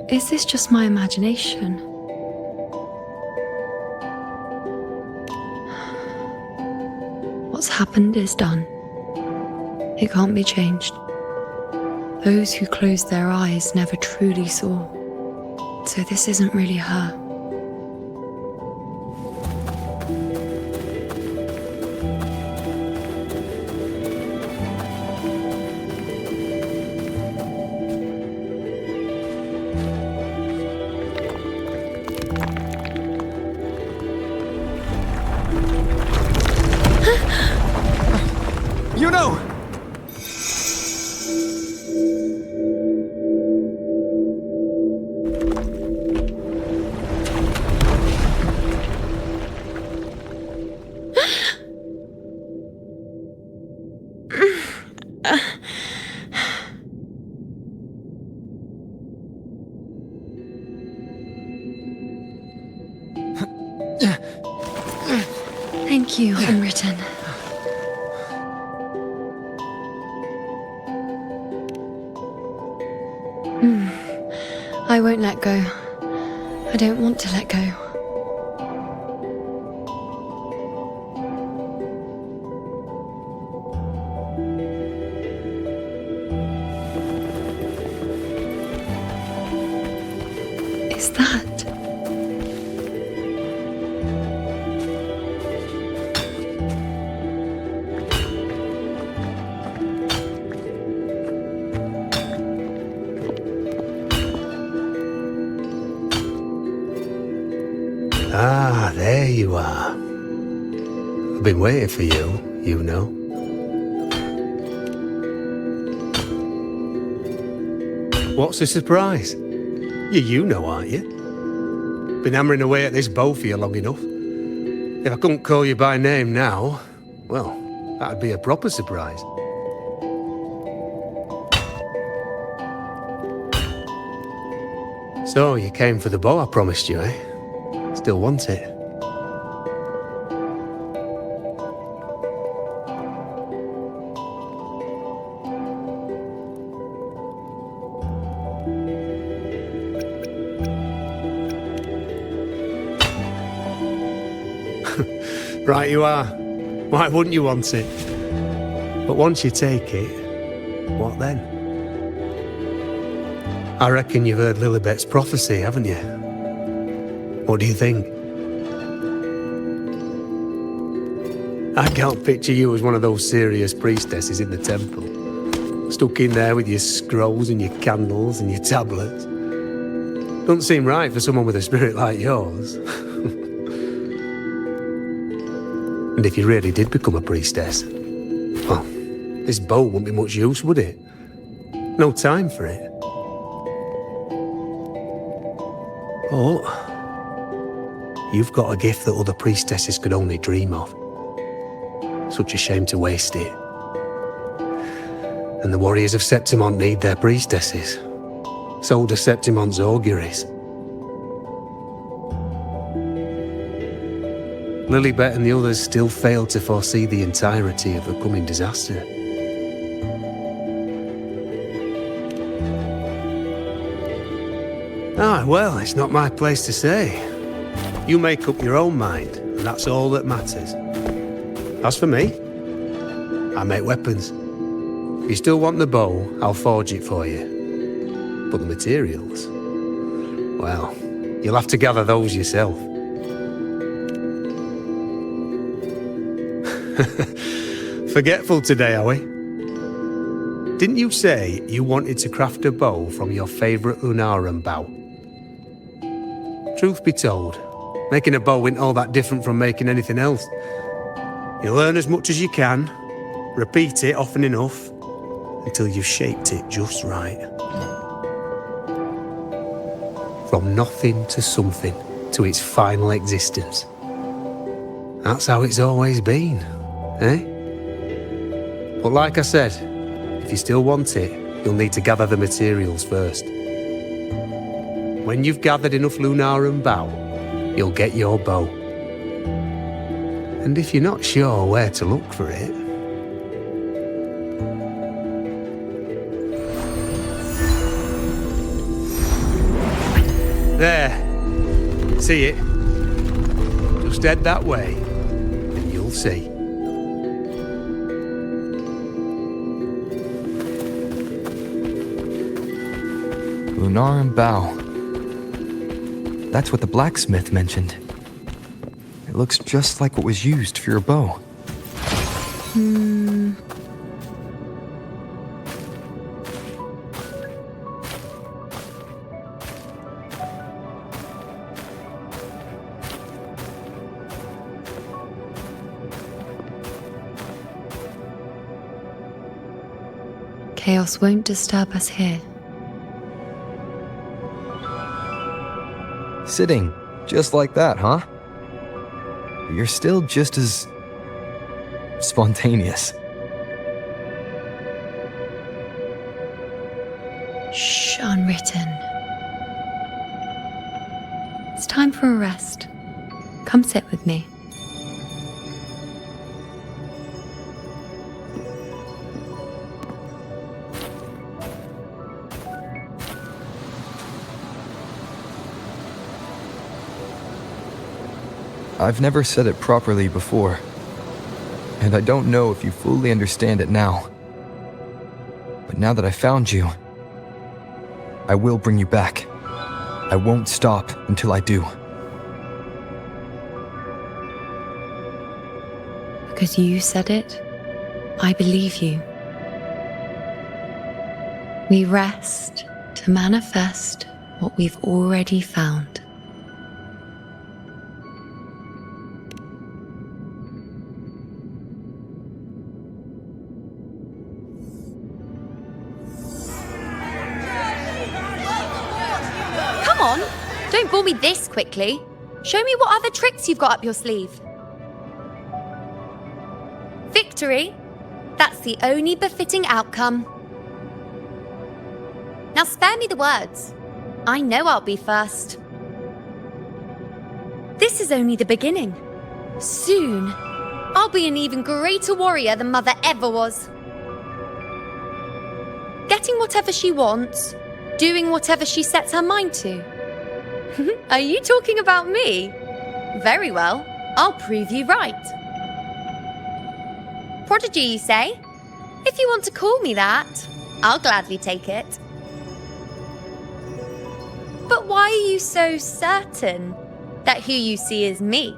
is this just my imagination? What's happened is done. It can't be changed. Those who closed their eyes never truly saw. So this isn't really her. You know! Thank you, Unwritten. I won't let go. I don't want to let go. Is that? Ah, there you are. I've been waiting for you, you know. What's the surprise? You know, aren't you? Been hammering away at this bow for you long enough. If I couldn't call you by name now, well, that'd be a proper surprise. So, you came for the bow I promised you, eh? Still want it? Right you are. Why wouldn't you want it? But once you take it, what then? I reckon you've heard Lilibet's prophecy, haven't you? What do you think? I can't picture you as one of those serious priestesses in the temple. Stuck in there with your scrolls and your candles and your tablets. Doesn't seem right for someone with a spirit like yours. And if you really did become a priestess, well, this bow wouldn't be much use, would it? No time for it. Oh, you've got a gift that other priestesses could only dream of. Such a shame to waste it. And the warriors of Septimont need their priestesses. So do Septimont's auguries. Lilibet and the others still failed to foresee the entirety of the coming disaster. Ah, well, it's not my place to say. You make up your own mind, and that's all that matters. As for me, I make weapons. If you still want the bow, I'll forge it for you. But the materials, well, you'll have to gather those yourself. Forgetful today, are we? Didn't you say you wanted to craft a bow from your favourite Lunarum bow? Truth be told, making a bow isn't all that different from making anything else. You learn as much as you can, repeat it often enough, until you've shaped it just right. From nothing to something, to its final existence. That's how it's always been, eh? But like I said, if you still want it, you'll need to gather the materials first. When you've gathered enough Lunarum bow, you'll get your bow. And if you're not sure where to look for it, there. See it? Just head that way, and you'll see. Lunarum bow. That's what the blacksmith mentioned. It looks just like what was used for your bow. Chaos won't disturb us here. Sitting, just like that, huh? You're still just as spontaneous. Shh, unwritten. It's time for a rest. Come sit with me. I've never said it properly before, and I don't know if you fully understand it now. But now that I found you, I will bring you back. I won't stop until I do. Because you said it, I believe you. We rest to manifest what we've already found. Come on, don't bore me this quickly. Show me what other tricks you've got up your sleeve. Victory? That's the only befitting outcome. Now spare me the words. I know I'll be first. This is only the beginning. Soon, I'll be an even greater warrior than Mother ever was. Getting whatever she wants, doing whatever she sets her mind to. Are you talking about me? Very well, I'll prove you right. Prodigy, you say? If you want to call me that, I'll gladly take it. But why are you so certain that who you see is me?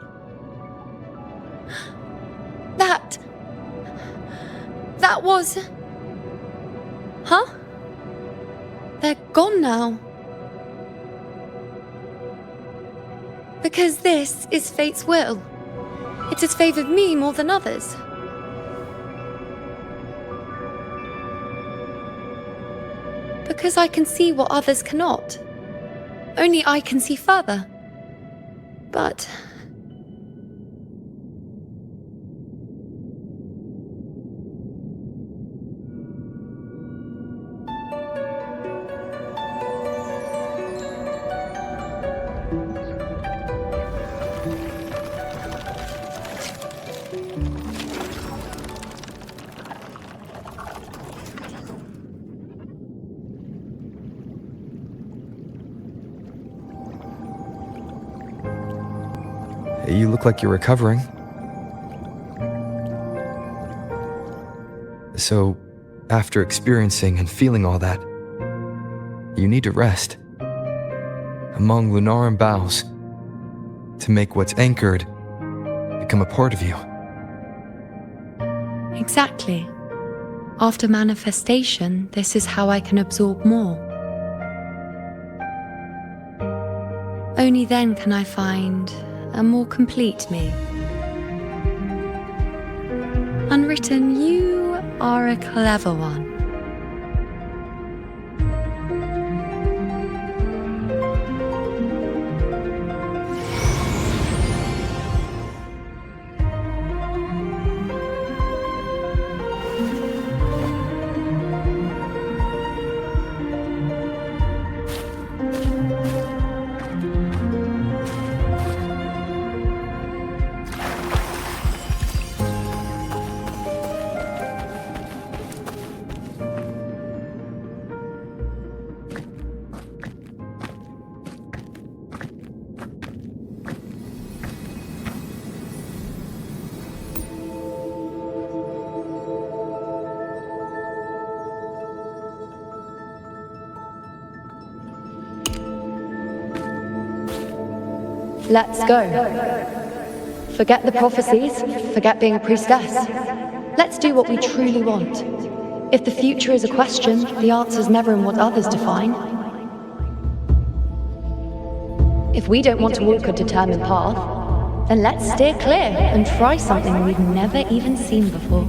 That was... Huh? They're gone now. Because this is fate's will. It has favored me more than others. Because I can see what others cannot. Only I can see further. But... You look like you're recovering. So, after experiencing and feeling all that, you need to rest among Lunaran boughs to make what's anchored become a part of you. Exactly. After manifestation, this is how I can absorb more. Only then can I find a more complete me. Unwritten, you are a clever one. Let's go. Forget the prophecies, forget being a priestess. Let's do what we truly want. If the future is a question, the answer's never in what others define. If we don't want to walk a determined path, then let's steer clear and try something we've never even seen before.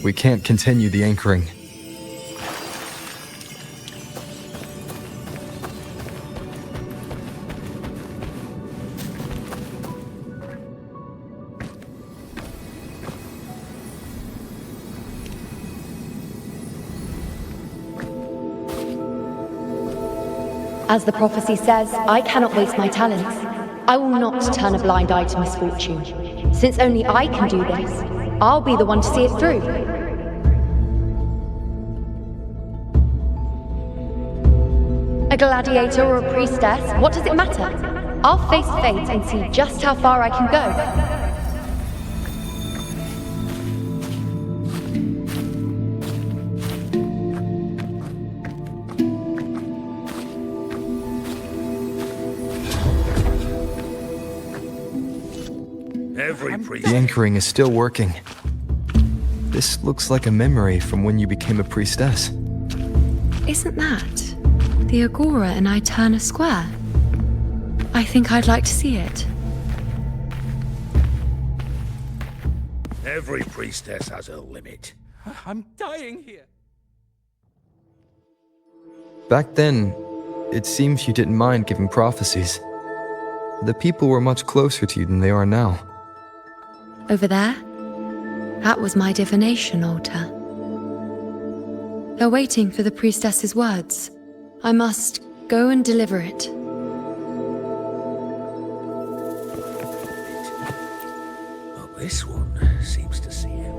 We can't continue the anchoring. As the prophecy says, I cannot waste my talents. I will not turn a blind eye to misfortune. Since only I can do this, I'll be the one to see it through. A gladiator or a priestess, what does it matter? I'll face fate and see just how far I can go. The anchoring is still working. This looks like a memory from when you became a priestess. Isn't that the Agora in Eterna Square? I think I'd like to see it. Every priestess has a limit. I'm dying here. Back then, it seems you didn't mind giving prophecies. The people were much closer to you than they are now. Over there? That was my divination altar. They're waiting for the priestess's words. I must go and deliver it. Well, this one seems to see him.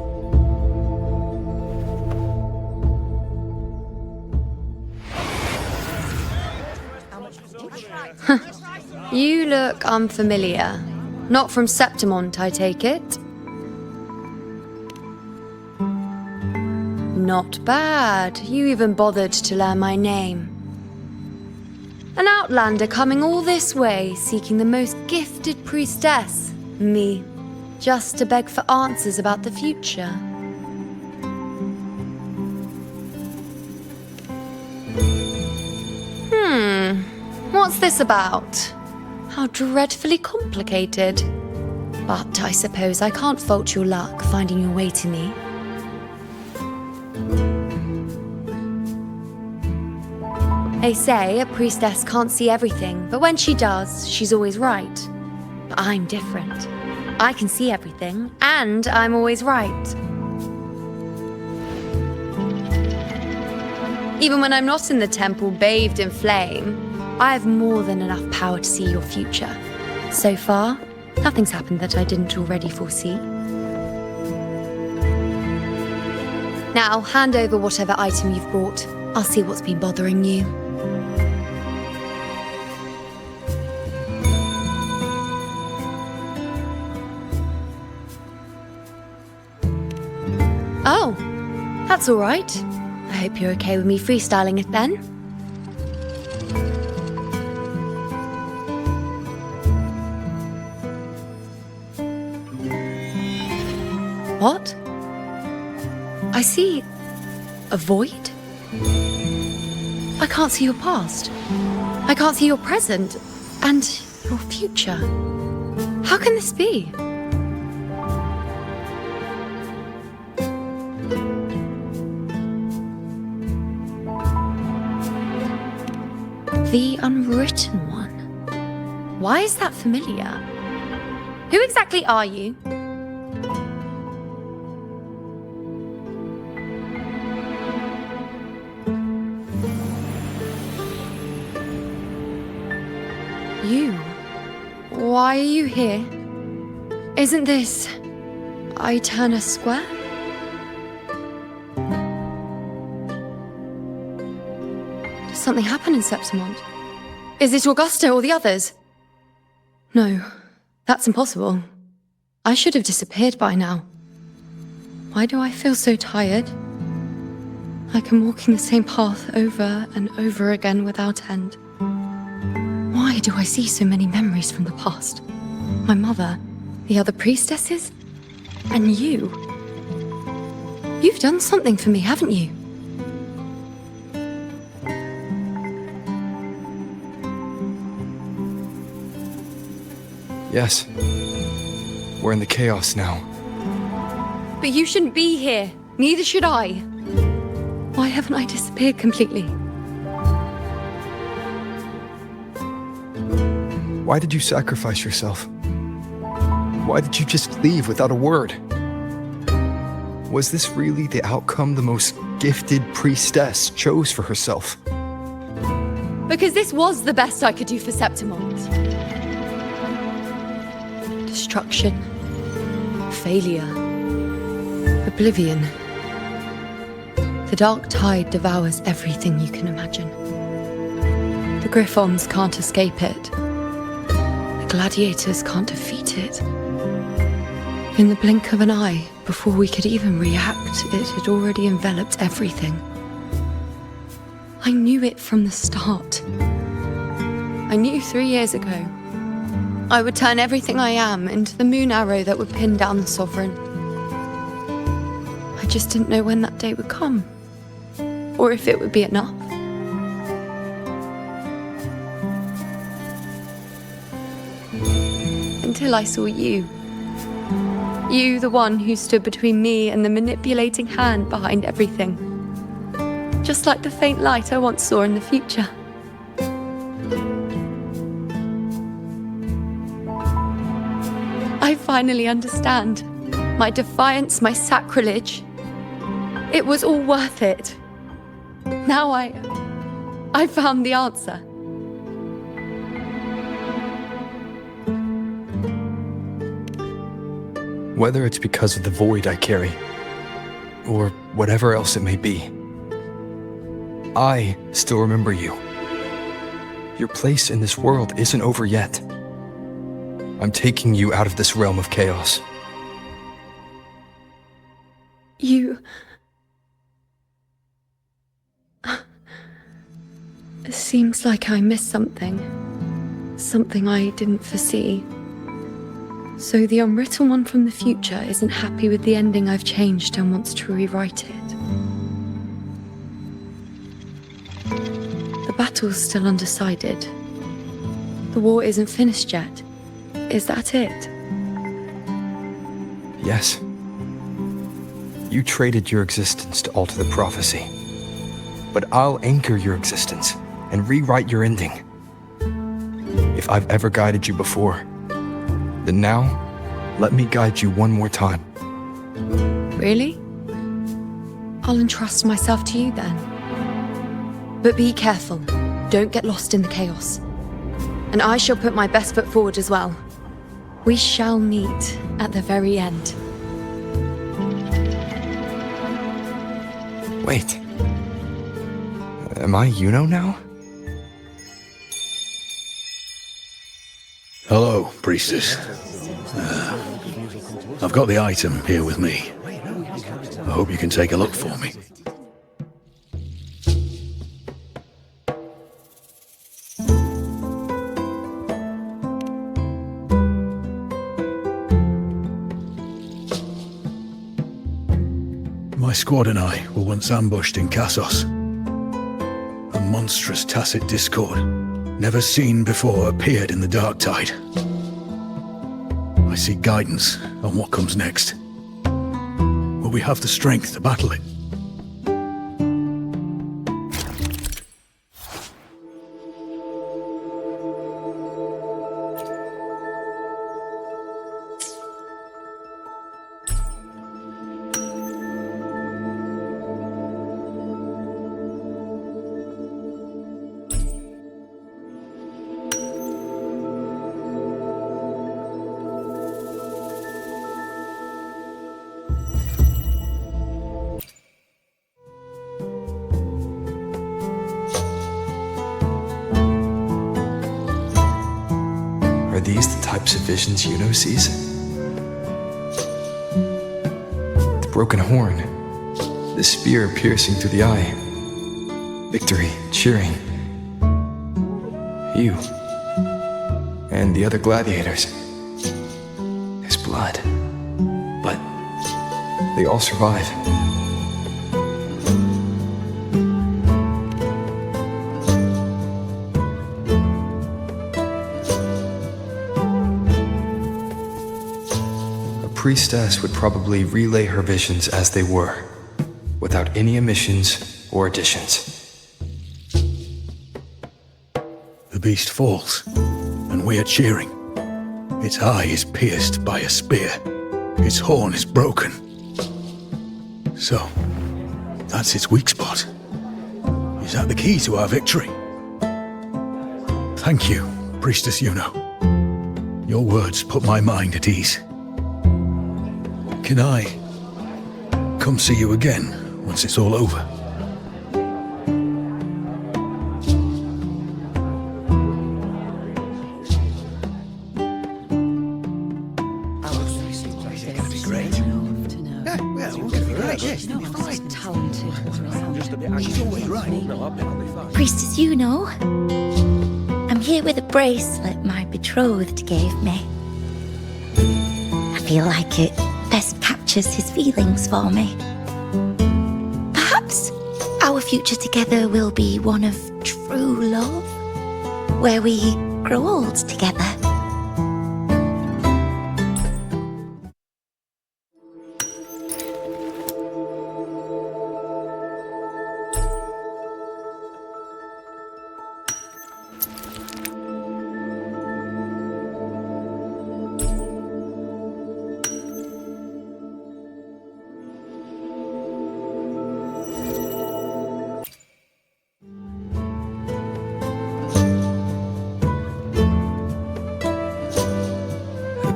You look unfamiliar. Not from Septimont, I take it. Not bad. You even bothered to learn my name. An outlander coming all this way, seeking the most gifted priestess, me, just to beg for answers about the future. What's this about? How dreadfully complicated. But I suppose I can't fault your luck finding your way to me. They say a priestess can't see everything, but when she does, she's always right. But I'm different. I can see everything, and I'm always right. Even when I'm not in the temple bathed in flame, I have more than enough power to see your future. So far, nothing's happened that I didn't already foresee. Now, hand over whatever item you've brought. I'll see what's been bothering you. Oh, that's all right. I hope you're okay with me freestyling it then. What? I see a void? I can't see your past. I can't see your present and your future. How can this be? The unwritten one. Why is that familiar? Who exactly are you? You? Why are you here? Isn't this Aeterna Square? Did something happen in Septimont? Is it Augusta or the others? No, that's impossible. I should have disappeared by now. Why do I feel so tired? Like I'm walking the same path over and over again without end. Why do I see so many memories from the past? My mother, the other priestesses, and you. You've done something for me, haven't you? Yes. We're in the chaos now. But you shouldn't be here. Neither should I. Why haven't I disappeared completely? Why did you sacrifice yourself? Why did you just leave without a word? Was this really the outcome the most gifted priestess chose for herself? Because this was the best I could do for Septimont. Destruction. Failure. Oblivion. The dark tide devours everything you can imagine. The Griffons can't escape it. The gladiators can't defeat it. In the blink of an eye, before we could even react, it had already enveloped everything. I knew it from the start. I knew 3 years ago I would turn everything I am into the moon arrow that would pin down the Sovereign. I just didn't know when that day would come, or if it would be enough. Until I saw you. You, the one who stood between me and the manipulating hand behind everything. Just like the faint light I once saw in the future. I finally understand. My defiance, my sacrilege. It was all worth it. Now I found the answer. Whether it's because of the void I carry, or whatever else it may be, I still remember you. Your place in this world isn't over yet. I'm taking you out of this realm of chaos. You... It seems like I missed something. Something I didn't foresee. So the unwritten one from the future isn't happy with the ending I've changed and wants to rewrite it. The battle's still undecided. The war isn't finished yet. Is that it? Yes. You traded your existence to alter the prophecy. But I'll anchor your existence and rewrite your ending. If I've ever guided you before, then now, let me guide you one more time. Really? I'll entrust myself to you then. But be careful. Don't get lost in the chaos. And I shall put my best foot forward as well. We shall meet at the very end. Wait. Am I Yuno now? Hello, priestess. I've got the item here with me. I hope you can take a look for me. My squad and I were once ambushed in Kassos. A monstrous tacit discord, never seen before, appeared in the dark tide. I seek guidance on what comes next. Will we have the strength to battle it? Are these the types of visions Yuno sees? The broken horn, the spear piercing through the eye, victory cheering, you, and the other gladiators. His blood, but they all survive. Priestess would probably relay her visions as they were, without any omissions or additions. The beast falls, and we are cheering. Its eye is pierced by a spear. Its horn is broken. So, that's its weak spot. Is that the key to our victory? Thank you, Priestess Yuno. Your words put my mind at ease. Can I come see you again once it's all over? Priestess Yuno, I'm here with a bracelet my betrothed gave me. I feel like it best captures his feelings for me. Perhaps our future together will be one of true love, where we grow old together.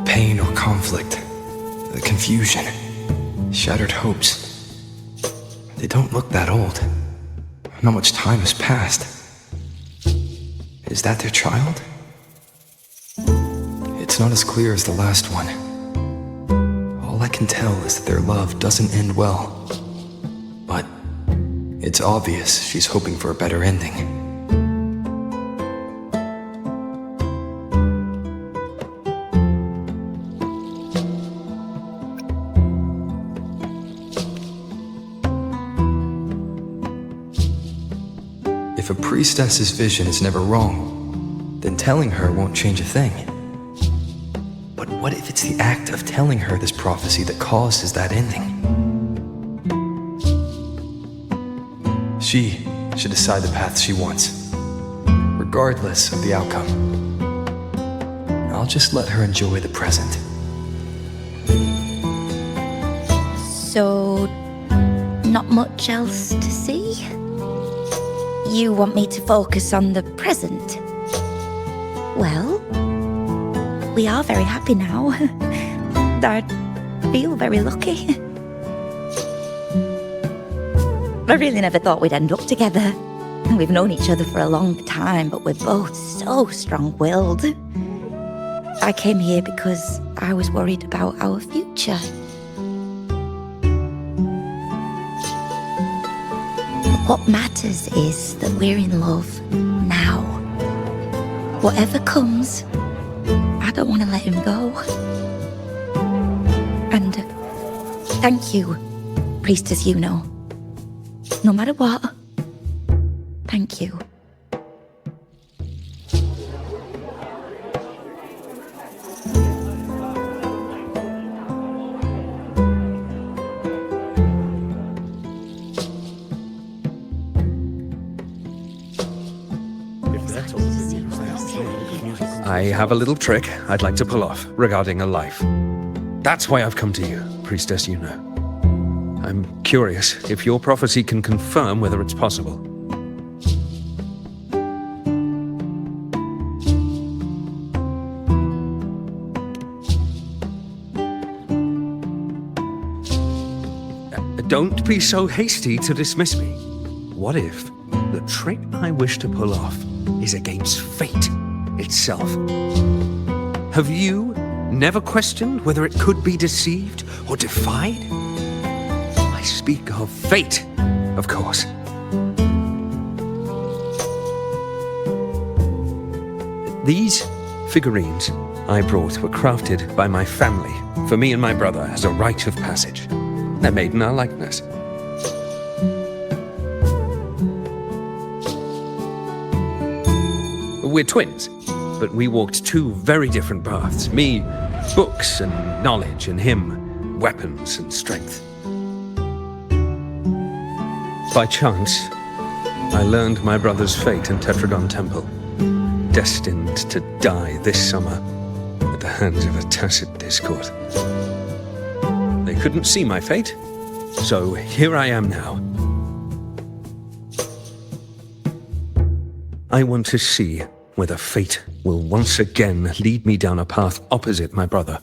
Pain or conflict, the confusion, shattered hopes. They don't look that old. Not much time has passed. Is that their child? It's not as clear as the last one. All I can tell is that their love doesn't end well. But it's obvious she's hoping for a better ending. If a priestess's vision is never wrong, then telling her won't change a thing. But what if it's the act of telling her this prophecy that causes that ending? She should decide the path she wants, regardless of the outcome. I'll just let her enjoy the present. So, not much else to see? You want me to focus on the present? Well, we are very happy now. I feel very lucky. I really never thought we'd end up together. We've known each other for a long time, but we're both so strong-willed. I came here because I was worried about our future. What matters is that we're in love now. Whatever comes, I don't want to let him go. And thank you, Priestess Yuno. No matter what, thank you. I have a little trick I'd like to pull off regarding a life. That's why I've come to you, Priestess Yuno. I'm curious if your prophecy can confirm whether it's possible. Don't be so hasty to dismiss me. What if the trick I wish to pull off is against fate itself? Have you never questioned whether it could be deceived or defied? I speak of fate, of course. These figurines I brought were crafted by my family for me and my brother as a rite of passage. They're made in our likeness. We're twins, but we walked two very different paths. Me, books and knowledge, and him, weapons and strength. By chance, I learned my brother's fate in Tetragon Temple, destined to die this summer at the hands of a tacit discord. They couldn't see my fate, so here I am now. I want to see whether fate will once again lead me down a path opposite my brother.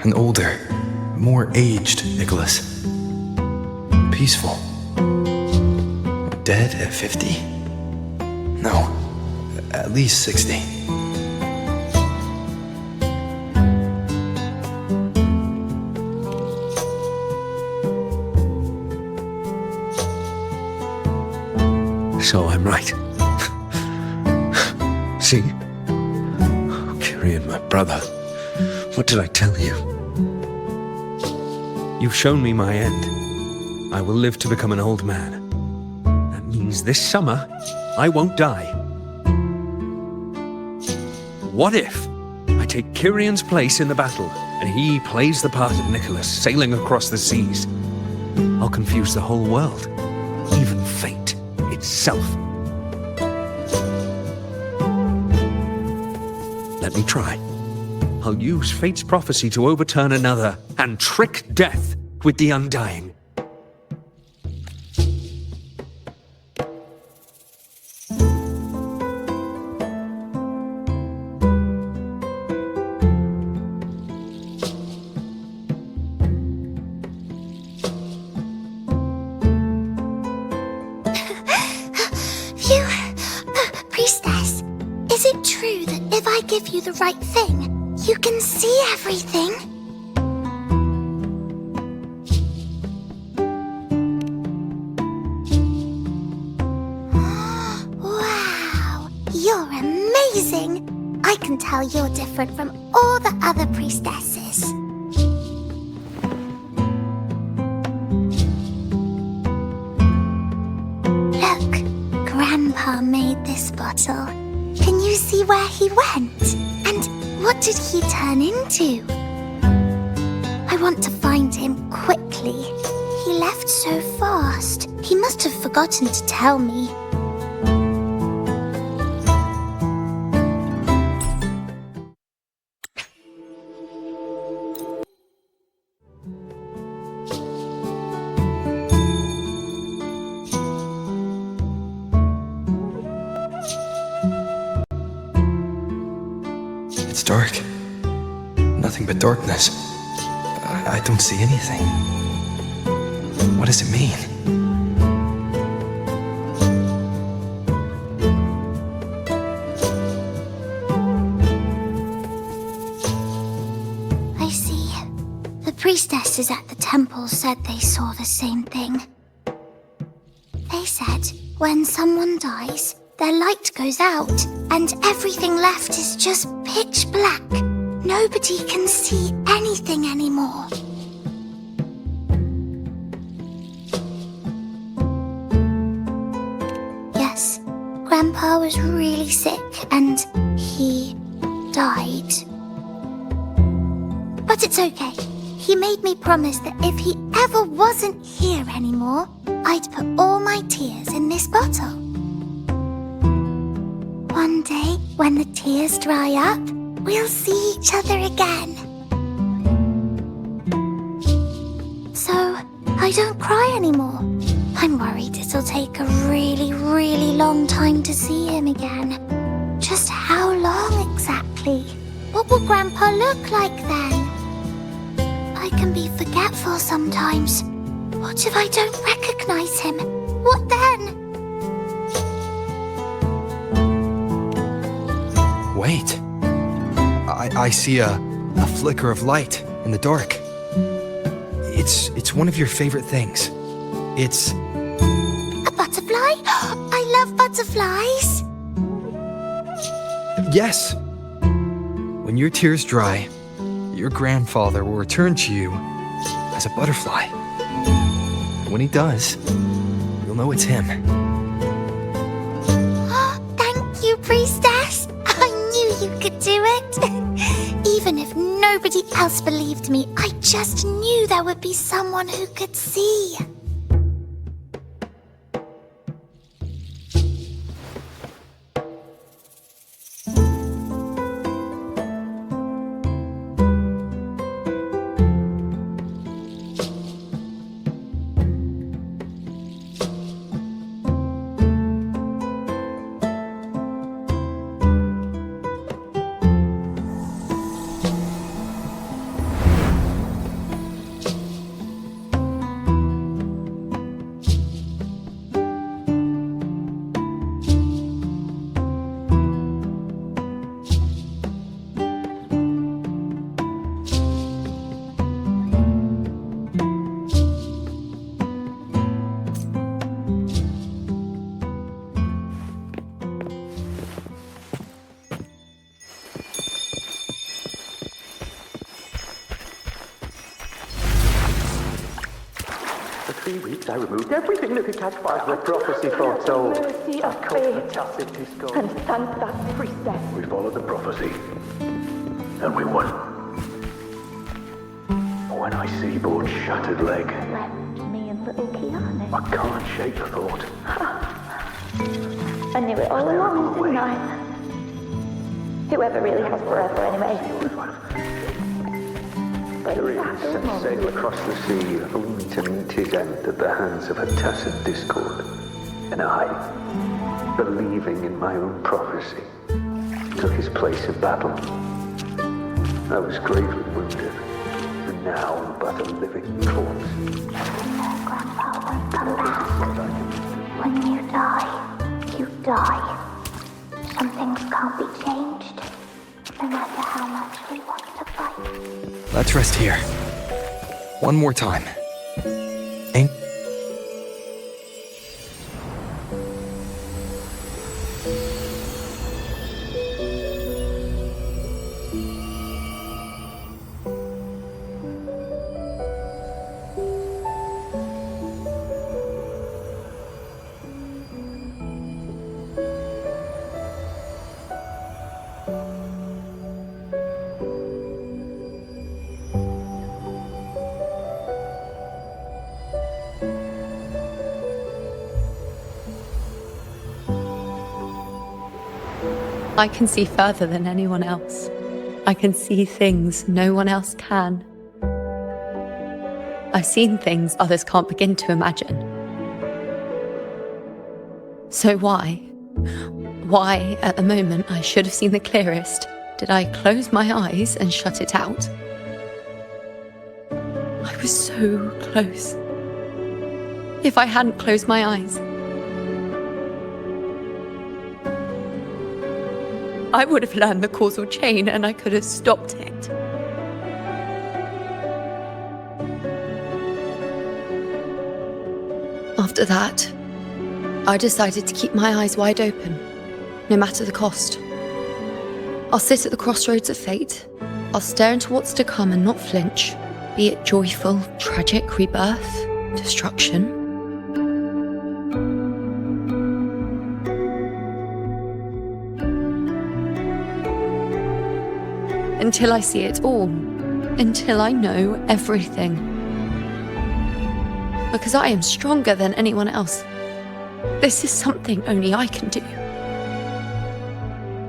An older, more aged Nicholas. Peaceful. Dead at 50? No, at least 60. So I'm right. See? Kyrian, my brother. What did I tell you? You've shown me my end. I will live to become an old man. That means this summer, I won't die. What if I take Kyrian's place in the battle, and he plays the part of Nicholas, sailing across the seas? I'll confuse the whole world, even fate itself. Let me try. I'll use fate's prophecy to overturn another and trick death with the undying. you the right thing. You can see everything. Wow, you're amazing. I can tell you're different from all the other priestesses. Look, Grandpa made this bottle. Can you see where he went? And what did he turn into? I want to find him quickly. He left so fast. He must have forgotten to tell me. It's dark. Nothing but darkness. I don't see anything. What does it mean? I see. The priestesses at the temple said they saw the same thing. They said when someone dies, their light goes out, and everything left is just pitch black. Nobody can see anything anymore. Yes, Grandpa was really sick, and he died. But it's okay. He made me promise that if he ever wasn't here anymore, I'd put all my tears in this bottle. One day, when the tears dry up, we'll see each other again. So, I don't cry anymore. I'm worried it'll take a really, really long time to see him again. Just how long exactly? What will Grandpa look like then? I can be forgetful sometimes. What if I don't recognize him? What then? Wait. I see a flicker of light in the dark. It's one of your favorite things. It's... A butterfly? I love butterflies. Yes. When your tears dry, your grandfather will return to you as a butterfly. When he does, you'll know it's him. Thank you, Priestess. I knew you could do it. Even if nobody else believed me, I just knew there would be someone who could see. For 3 weeks, I removed everything that could catch fire. The prophecy foretold. Mercy of fate. And thank that priestess. We followed the prophecy, and we won. But when I see Board's shattered leg, Left me and little Keanu. I can't shake the thought. I knew it all along, didn't I? Whoever really has forever, anyway. Sirius sailed across the sea, only to meet his end at the hands of a tacit discord. And I, believing in my own prophecy, took his place in battle. I was gravely wounded, and now I'm but a living corpse. Grandpa won't come back. When you die, you die. Some things can't be changed. no matter how much we want to fight. Let's rest here. One more time. Ain't... I can see further than anyone else. I can see things no one else can. I've seen things others can't begin to imagine. So why, at the moment I should have seen the clearest, did I close my eyes and shut it out? I was so close. If I hadn't closed my eyes, I would have learned the causal chain and I could have stopped it. After that, I decided to keep my eyes wide open, no matter the cost. I'll sit at the crossroads of fate. I'll stare into what's to come and not flinch, be it joyful, tragic, rebirth, destruction. Until I see it all, until I know everything. Because I am stronger than anyone else. This is something only I can do.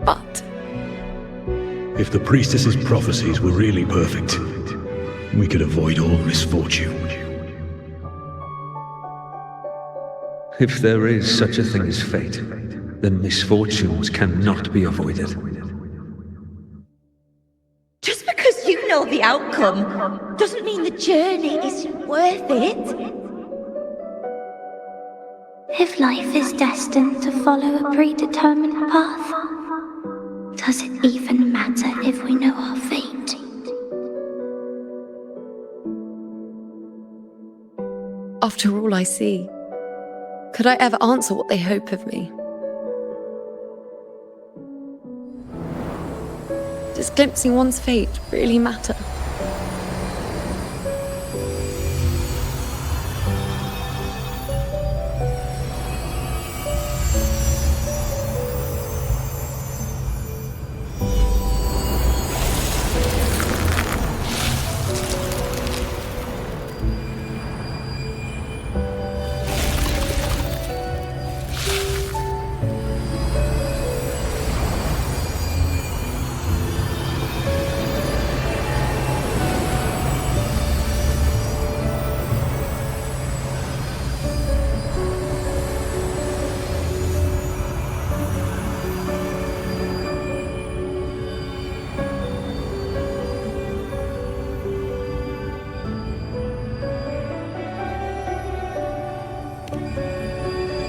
But if the priestess's prophecies were really perfect, we could avoid all misfortune. If there is such a thing as fate, then misfortunes cannot be avoided. Just because you know the outcome doesn't mean the journey isn't worth it. If life is destined to follow a predetermined path, does it even matter if we know our fate? after all I see, could I ever answer what they hope of me? Does glimpsing one's fate really matter?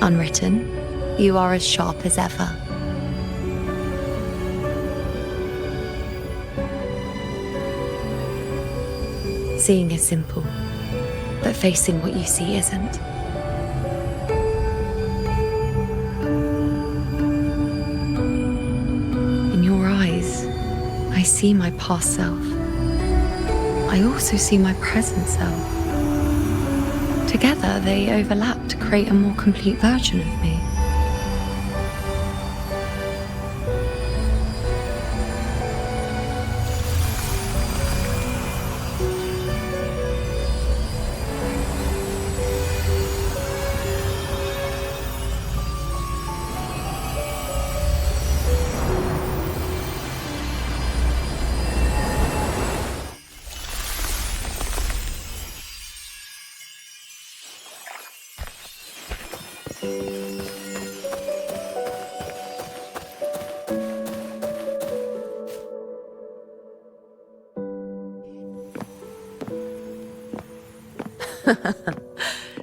Unwritten, you are as sharp as ever. Seeing is simple, but facing what you see isn't. In your eyes, I see my past self. I also see my present self. Together, they overlap to create a more complete version of me.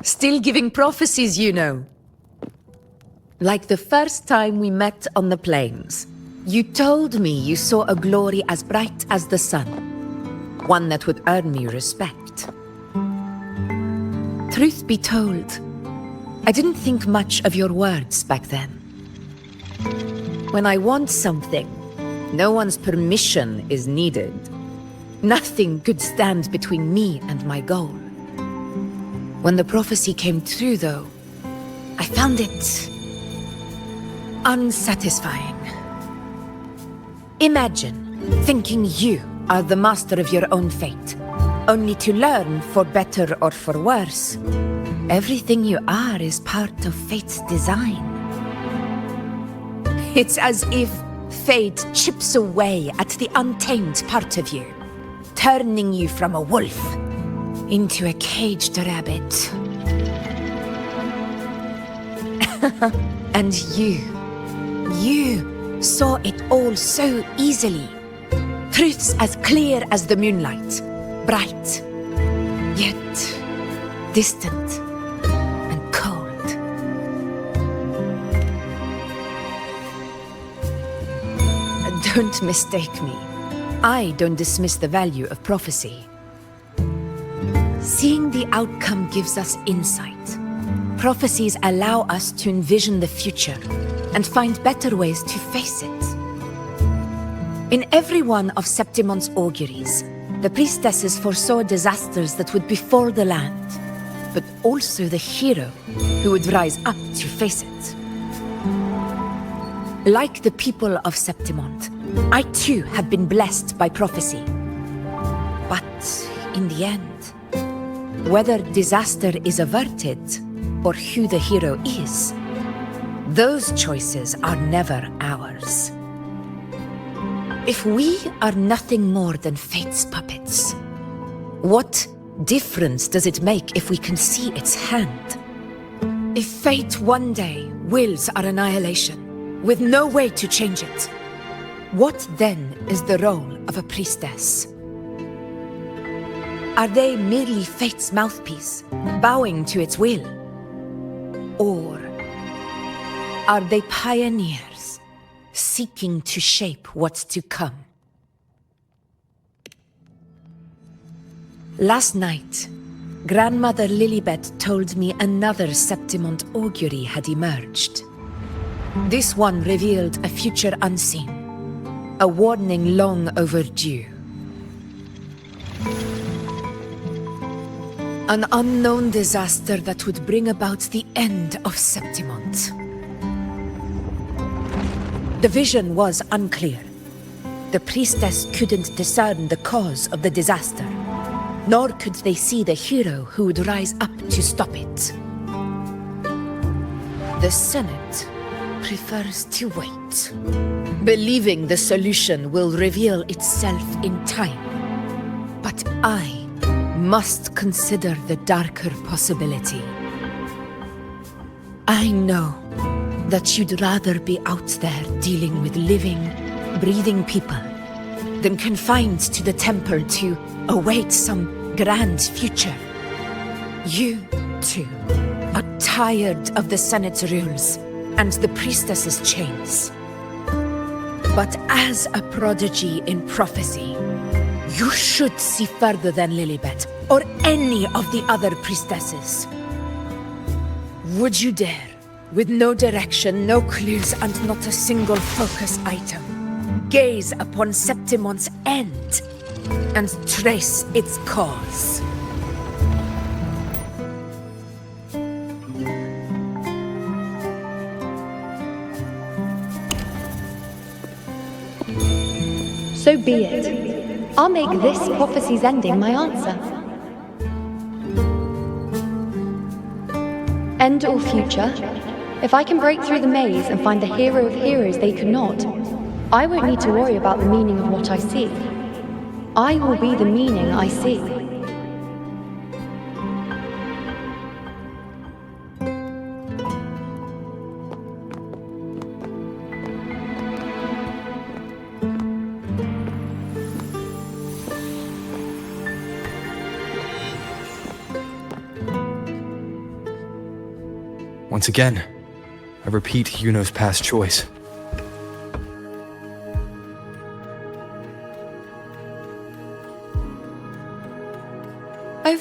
Still giving prophecies, you know. Like the first time we met on the plains. You told me you saw a glory as bright as the sun, one that would earn me respect. Truth be told, I didn't think much of your words back then. When I want something, no one's permission is needed. Nothing good stands between me and my goal. When the prophecy came true, though, I found it unsatisfying. Imagine thinking you are the master of your own fate, only to learn, for better or for worse, everything you are is part of fate's design. It's as if fate chips away at the untamed part of you, turning you from a wolf into a caged rabbit. And you saw it all so easily. Truths as clear as the moonlight, bright, yet distant and cold. Don't mistake me. I don't dismiss the value of prophecy. Seeing the outcome gives us insight. Prophecies allow us to envision the future and find better ways to face it. In every one of Septimon's auguries, the priestesses foresaw disasters that would befall the land, but also the hero who would rise up to face it. Like the people of Septimont, I too have been blessed by prophecy. But in the end, whether disaster is averted or who the hero is, those choices are never ours. If we are nothing more than fate's puppets, what difference does it make if we can see its hand? If fate one day wills our annihilation, with no way to change it, what then is the role of a priestess? Are they merely fate's mouthpiece, bowing to its will? Or are they pioneers, seeking to shape what's to come? Last night, Grandmother Lilibet told me another Septimont augury had emerged. This one revealed a future unseen, a warning long overdue. An unknown disaster that would bring about the end of Septimont. The vision was unclear. The priestess couldn't discern the cause of the disaster, nor could they see the hero who would rise up to stop it. The Senate prefers to wait, believing the solution will reveal itself in time. But I must consider the darker possibility. I know that you'd rather be out there dealing with living, breathing people than confined to the temple to await some grand future. You, too, are tired of the Senate's rules and the priestess's chains. But as a prodigy in prophecy, you should see further than Lilibet or any of the other priestesses. Would you dare, with no direction, no clues, and not a single focus item, gaze upon Septimont's end and trace its cause? So be it. I'll make this prophecy's ending my answer. End or future, if I can break through the maze and find the hero of heroes they could not, I won't need to worry about the meaning of what I see. I will be the meaning I see. Once again, I repeat Yuno's past choice.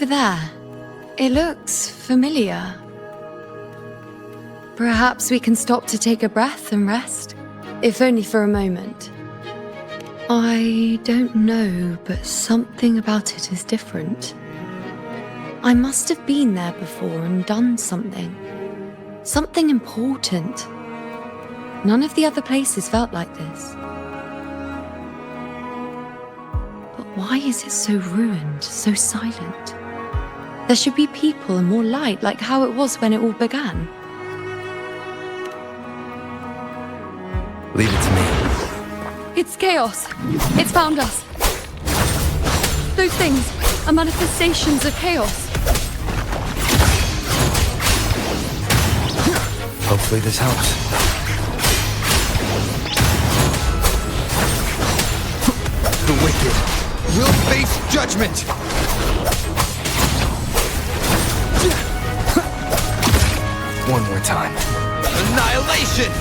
over there. It looks familiar. Perhaps we can stop to take a breath and rest, if only for a moment. I don't know, but something about it is different. I must have been there before and done something. Something important. None of the other places felt like this. But why is it so ruined, so silent? There should be people and more light, like how it was when it all began. Leave it to me. It's chaos. It's found us. Those things are manifestations of chaos. Hopefully this helps. The wicked will face judgment! One more time. Annihilation!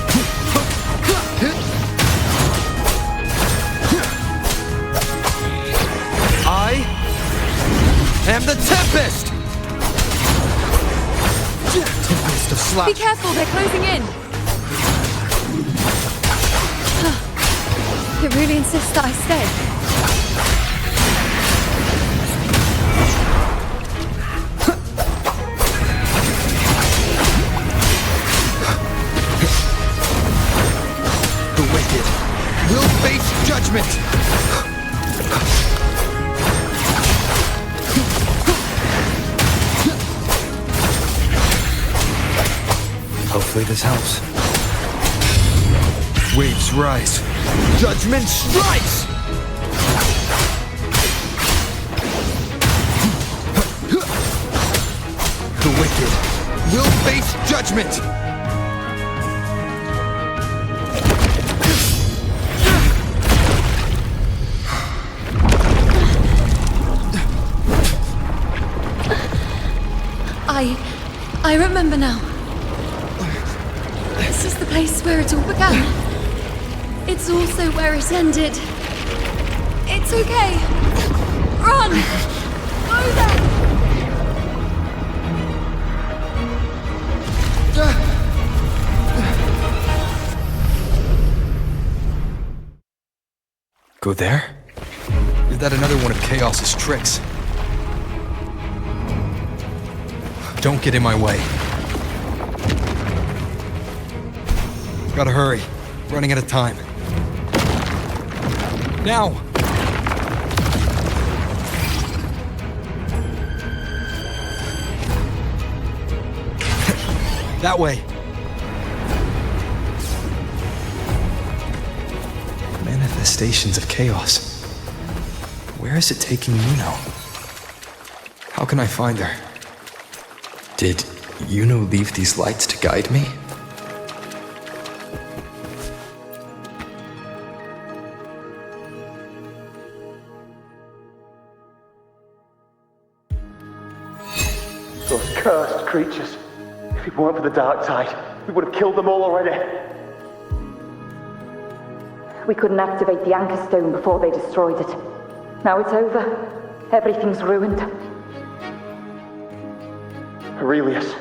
I am the Tempest! Tempest of slap. Be careful, they're closing in. It really insists that I stay. The wicked will face judgment! Hopefully this helps. Waves rise. Judgment strikes! The wicked will face judgment! I remember now. This is the place where it all began. It's also where it ended. It's okay. Run! Go there! Go there? Is that another one of Chaos's tricks? Don't get in my way. Gotta hurry. Running out of time. Now! That way. Manifestations of chaos. Where is it taking Yuno? How can I find her? Did Yuno leave these lights to guide me? Those cursed creatures. If it weren't for the dark tide, we would have killed them all already. We couldn't activate the anchor stone before they destroyed it. Now it's over. Everything's ruined. Aurelius,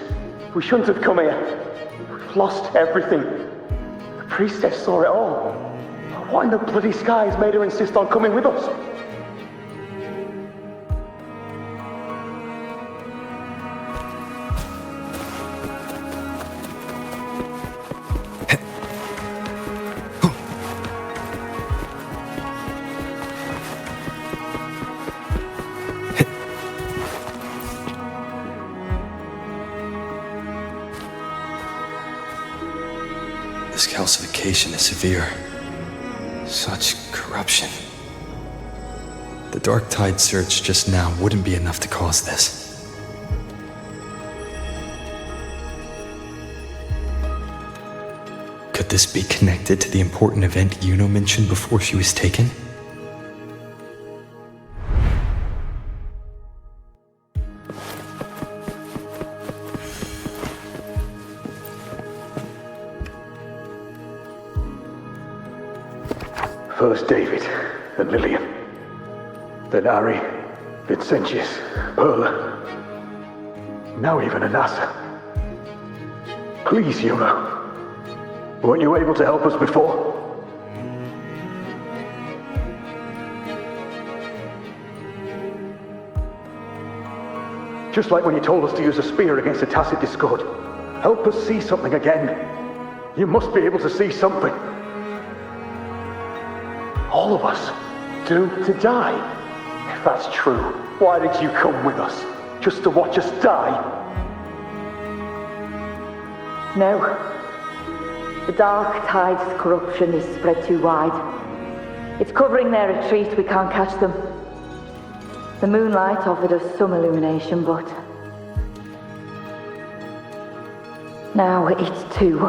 we shouldn't have come here. We've lost everything. The priestess saw it all. What in the bloody skies made her insist on coming with us? This calcification is severe. Such corruption. The Dark Tide search just now wouldn't be enough to cause this. Could this be connected to the important event Yuno mentioned before she was taken? First David, then Lillian, then Ari, Vincentius, Perla. Now even Anasa. Please, Yuno. Weren't you able to help us before? Just like when you told us to use a spear against the Tacit Discord. Help us see something again. You must be able to see something. All of us doomed to die. If that's true, why did you come with us? Just to watch us die? No. The Dark Tide's corruption is spread too wide. It's covering their retreat, we can't catch them. The moonlight offered us some illumination, but now it too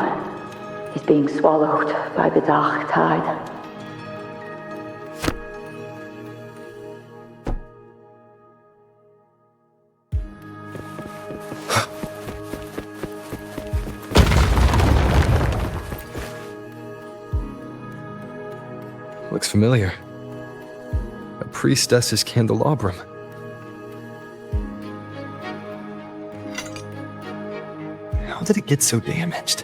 is being swallowed by the Dark Tide. Looks familiar. A priestess's candelabrum. How did it get so damaged?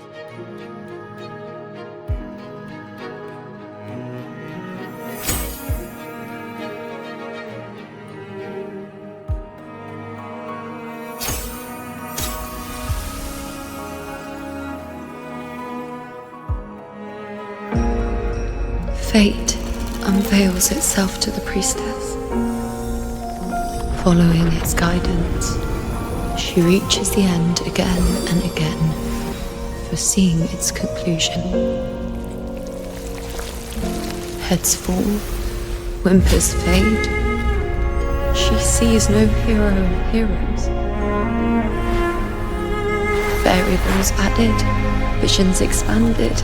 Fate unveils itself to the priestess. Following its guidance, she reaches the end again and again, foreseeing its conclusion. Heads fall, whimpers fade. She sees no hero of heroes. Variables added, visions expanded.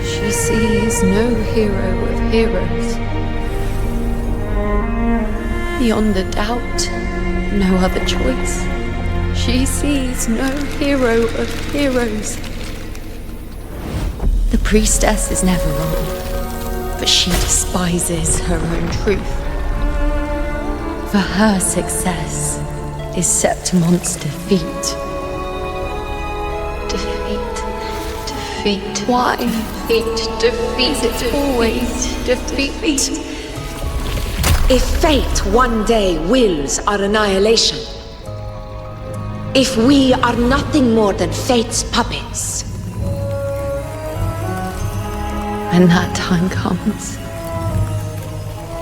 She sees no hero of heroes. Beyond a doubt, no other choice. She sees no hero of heroes. The priestess is never wrong, but she despises her own truth. For her success is Septimon's defeat. Defeat. Why? Defeat. Is it always defeat? If fate one day wills our annihilation, if we are nothing more than fate's puppets, when that time comes,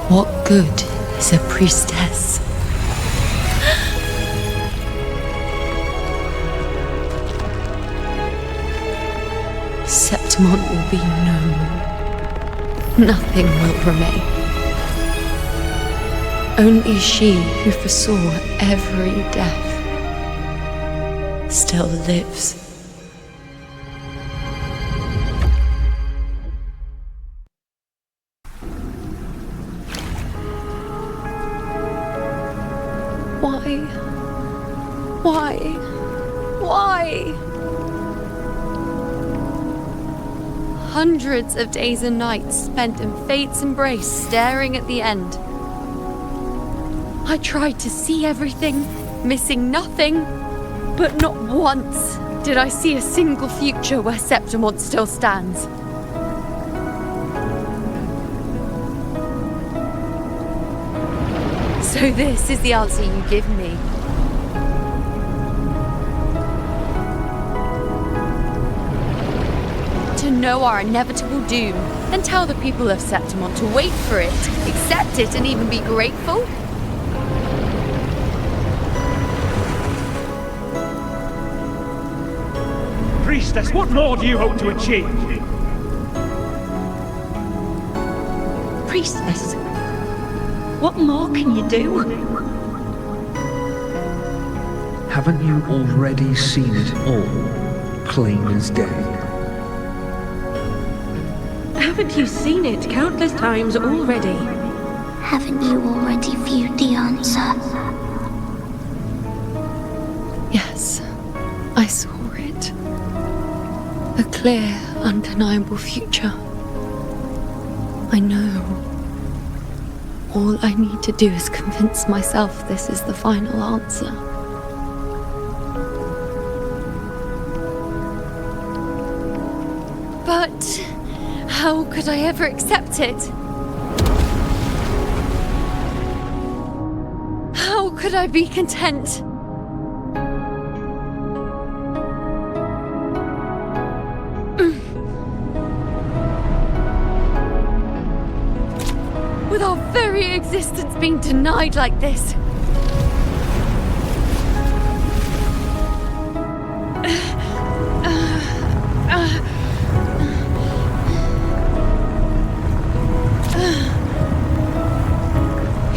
what good is a priestess? Septimon will be known. Nothing will remain. Only she who foresaw every death still lives. Why? Hundreds of days and nights spent in fate's embrace, staring at the end. I tried to see everything, missing nothing, but not once did I see a single future where Septimon still stands. So this is the answer you give me. To know our inevitable doom, and tell the people of Septimon to wait for it, accept it, and even be grateful? Priestess, what more do you hope to achieve? Priestess, what more can you do? Haven't you already seen it all, plain as day? Haven't you seen it countless times already? Haven't you already viewed the answer? Yes, I saw it. A clear, undeniable future. I know All I need to do is convince myself this is the final answer. But how could I ever accept it? How could I be content? With our very existence being denied like this.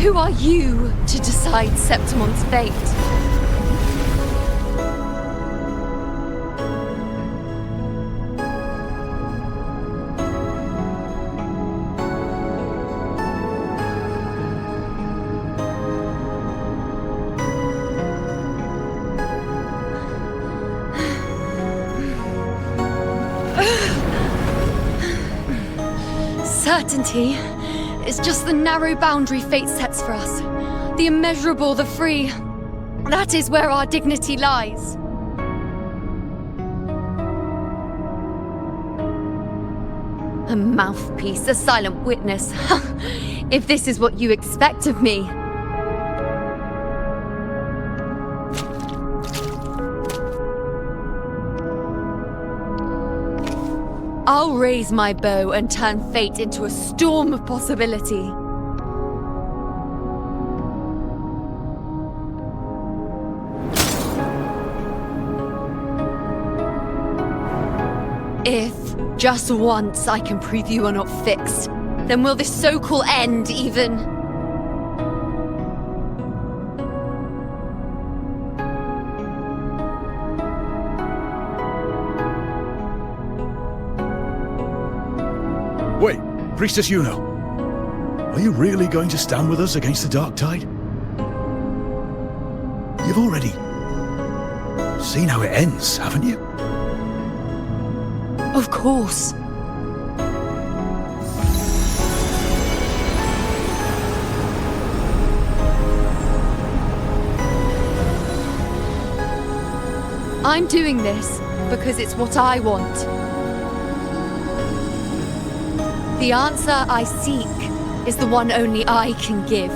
Who are you to decide Septimon's fate? Certainty is just the narrow boundary fate sets for us. The immeasurable, the free. That is where our dignity lies. A mouthpiece, a silent witness. If this is what you expect of me. I'll raise my bow and turn fate into a storm of possibility. If, just once, I can prove you are not fixed, then will this so-called end even... Wait, Priestess Yuno. Are you really going to stand with us against the Dark Tide? You've already seen how it ends, haven't you? Of course. I'm doing this because it's what I want. The answer I seek is the one only I can give.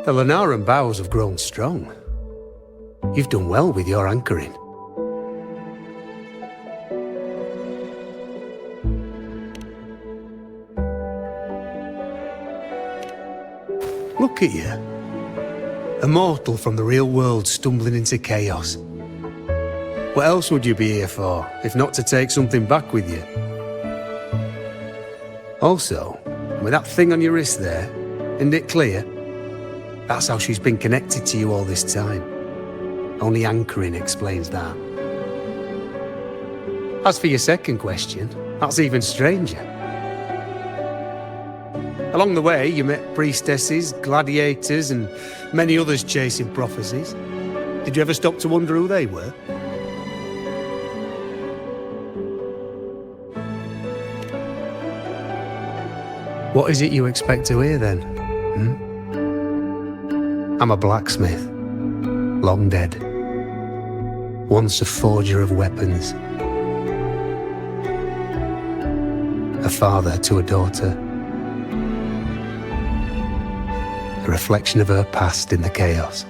The Lenaran bows have grown strong. You've done well with your anchoring. Look at you. A mortal from the real world stumbling into chaos. What else would you be here for, if not to take something back with you? Also, with that thing on your wrist there, isn't it clear? That's how she's been connected to you all this time. Only anchoring explains that. As for your second question, that's even stranger. Along the way, you met priestesses, gladiators, and many others chasing prophecies. Did you ever stop to wonder who they were? What is it you expect to hear then? I'm a blacksmith, long dead. Once a forger of weapons. A father to a daughter. A reflection of her past in the chaos.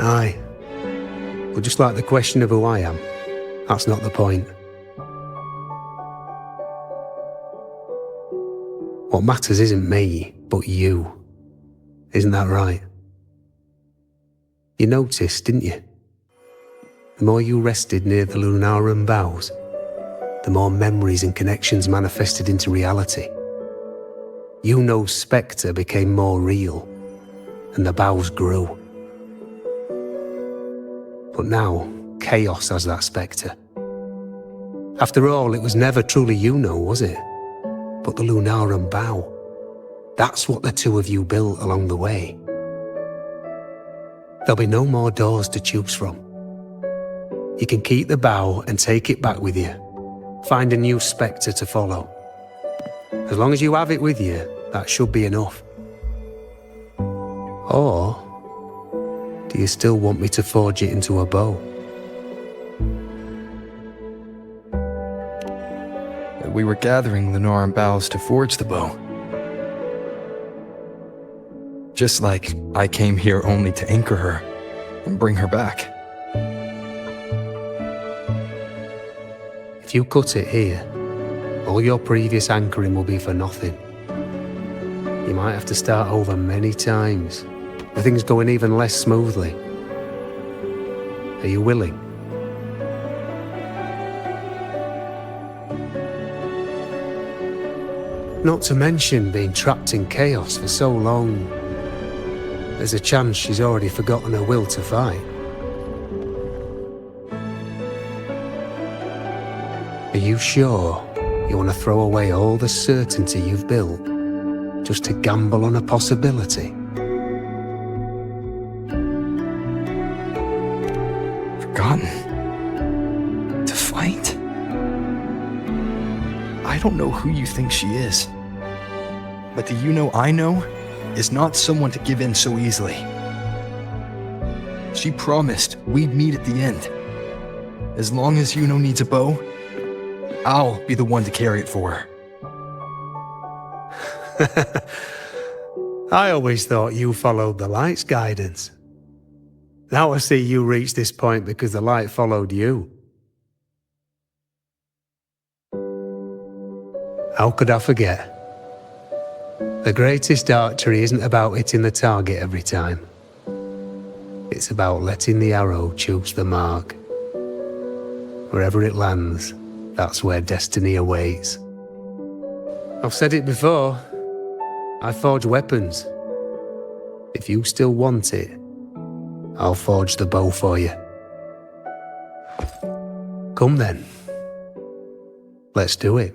Aye. But just like the question of who I am, that's not the point. What matters isn't me, but you. Isn't that right? You noticed, didn't you? The more you rested near the Lunarum boughs, the more memories and connections manifested into reality. Yuno's spectre became more real, and the boughs grew. But now, Chaos has that spectre. After all, it was never truly Yuno, was it? But the Lunarum bough. That's what the two of you built along the way. There'll be no more doors to choose from. You can keep the bough and take it back with you. Find a new spectre to follow. As long as you have it with you, that should be enough. Or do you still want me to forge it into a bow? We were gathering Lunarum boughs to forge the bow. Just like I came here only to anchor her and bring her back. If you cut it here, all your previous anchoring will be for nothing. You might have to start over many times, with things going even less smoothly. Are you willing? Not to mention being trapped in chaos for so long. There's a chance she's already forgotten her will to fight. Are you sure you want to throw away all the certainty you've built just to gamble on a possibility? Forgotten? To fight? I don't know who you think she is. But the Yuno I know is not someone to give in so easily. She promised we'd meet at the end. As long as Yuno needs a bow, I'll be the one to carry it for her. I always thought you followed the light's guidance. Now I see you reached this point because the light followed you. How could I forget? The greatest archery isn't about hitting the target every time. It's about letting the arrow choose the mark. Wherever it lands, that's where destiny awaits. I've said it before. I forge weapons. If you still want it, I'll forge the bow for you. Come then. Let's do it.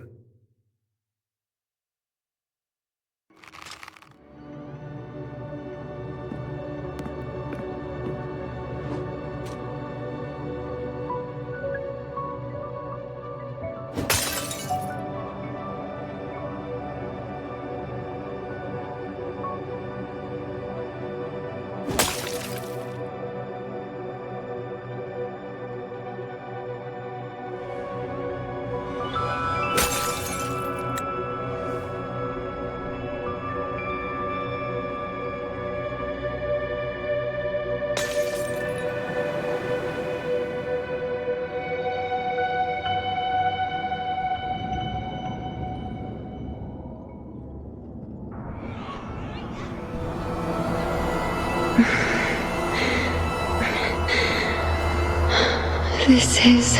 This is...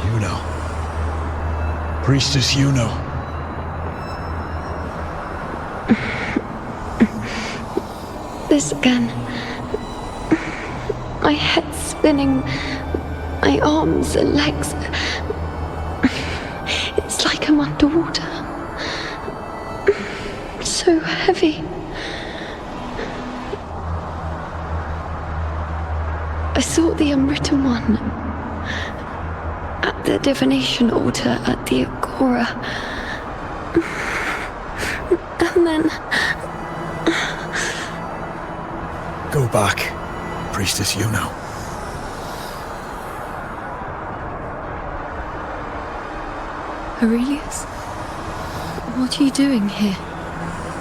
Yuno. Priestess Yuno. This again. My head spinning, my arms and legs. It's like I'm underwater. So heavy. I saw the unwritten one at the divination altar at the Agora. And then... Go back, Priestess Yuno. Aurelius? What are you doing here?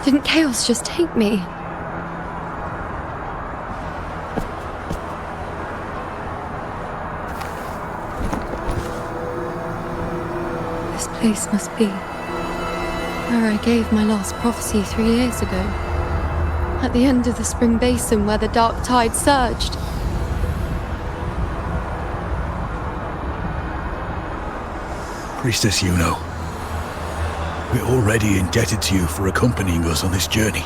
Didn't chaos just take me? This place must be where I gave my last prophecy 3 years ago. At the end of the spring basin where the dark tide surged. Priestess Yuno, we're already indebted to you for accompanying us on this journey.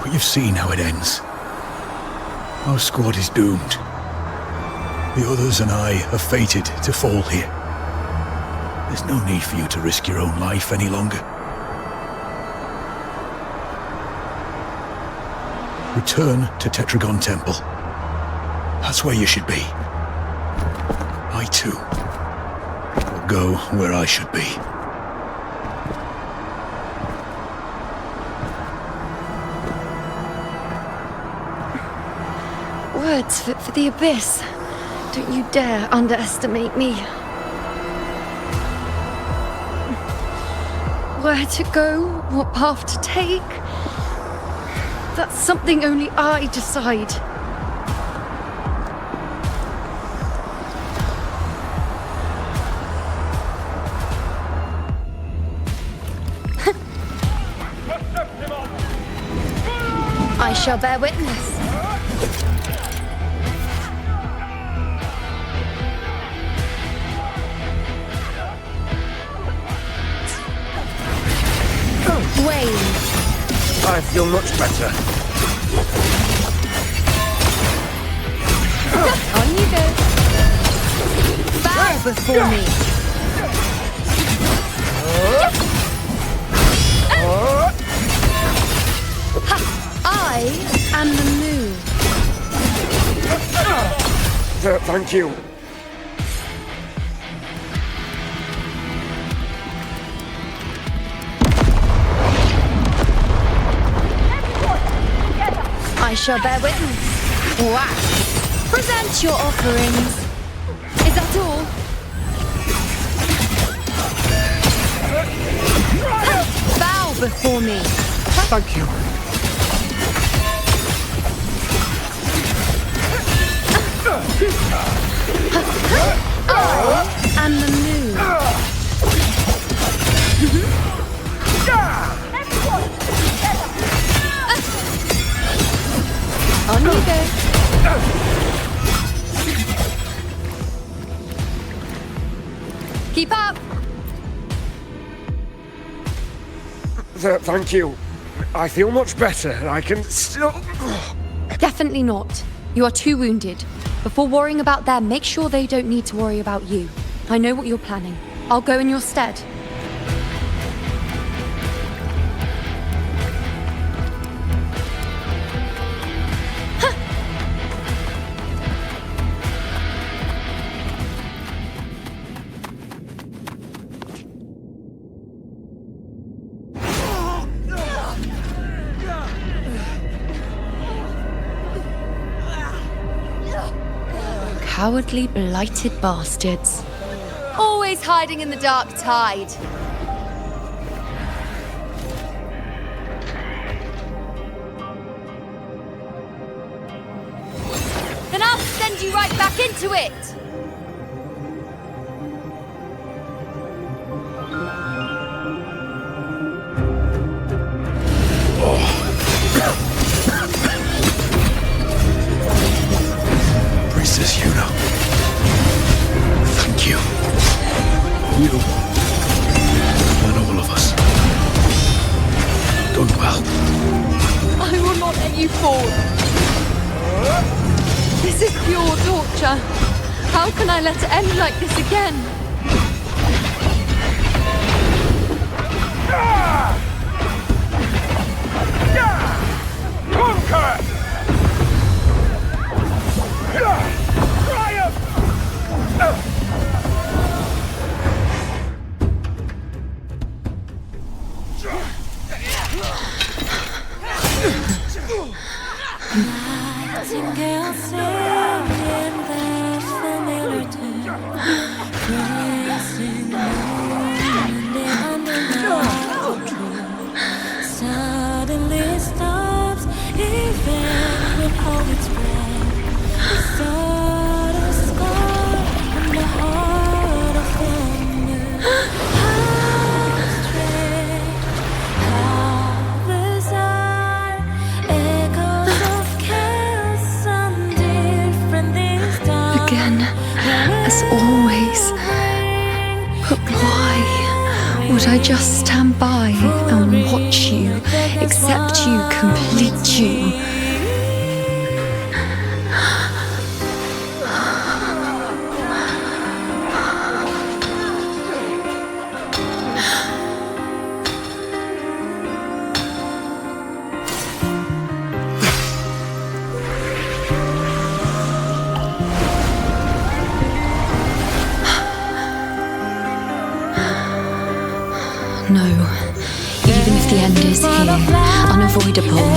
But you've seen how it ends. Our squad is doomed. The others and I are fated to fall here. There's no need for you to risk your own life any longer. Return to Tetragon Temple. That's where you should be. I too will go where I should be. Words fit for the abyss. Don't you dare underestimate me. Where to go, what path to take, that's something only I decide. I shall bear witness. Wayne. I feel much better. On you go. Bow before me. I am the moon. Thank you. I shall bear witness. Wow. Present your offerings. Is that all? Bow before me. Thank you. I am the moon. On you go. Keep up. Thank you. I feel much better. I can still... Definitely not. You are too wounded. Before worrying about them, make sure they don't need to worry about you. I know what you're planning. I'll go in your stead. Cowardly, blighted bastards. Always hiding in the dark tide. Then I'll send you right back into it! Priestess Yuno. Thank you. You and all of us. Done well. I will not let you fall. This is pure torture. How can I let it end like this again? Conquer! Triumph! Nightingale singing their familiar tune. Would I just stand by and watch you, accept you, complete you? No. Even if the end is here, unavoidable,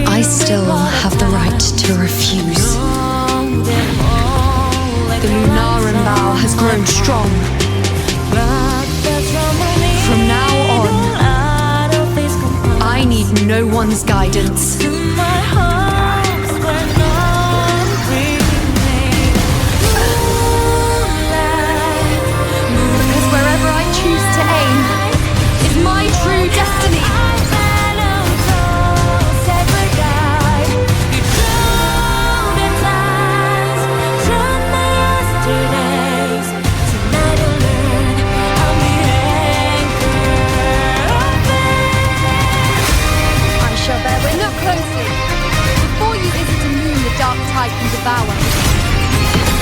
I still have the right to refuse. The Lunaran vow has grown strong. From now on, I need no one's guidance. Because wherever I choose to aim, my true destiny. I shall bear witness. Look closely. Before you visit a moon the dark tide can devour,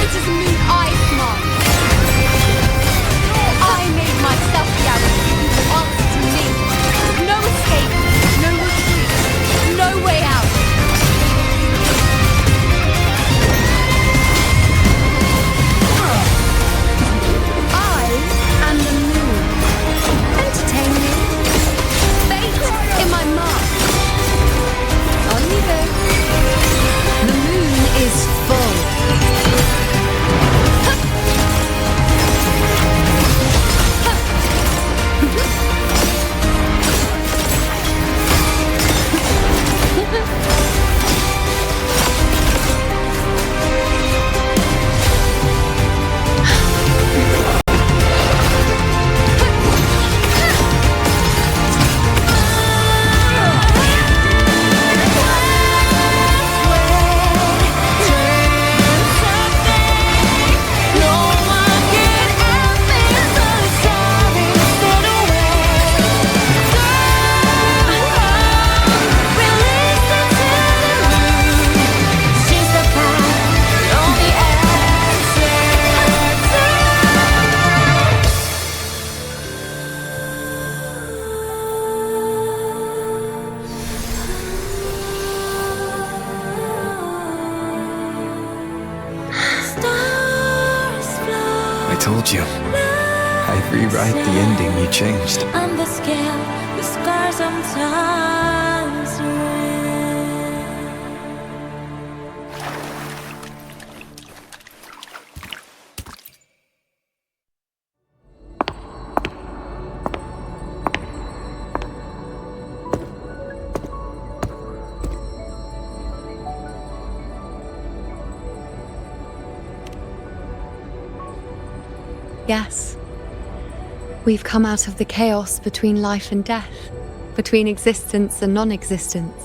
it is a moon I command. I made myself the arrow to give you the answer to me. No escape, no retreat, no way out. I am the moon. Entertain me. Fate in my mark. On you go. The moon is full. I told you. I'd rewrite the ending you changed. On the scale, the scars sometimes Yes. We've come out of the chaos between life and death, between existence and non-existence.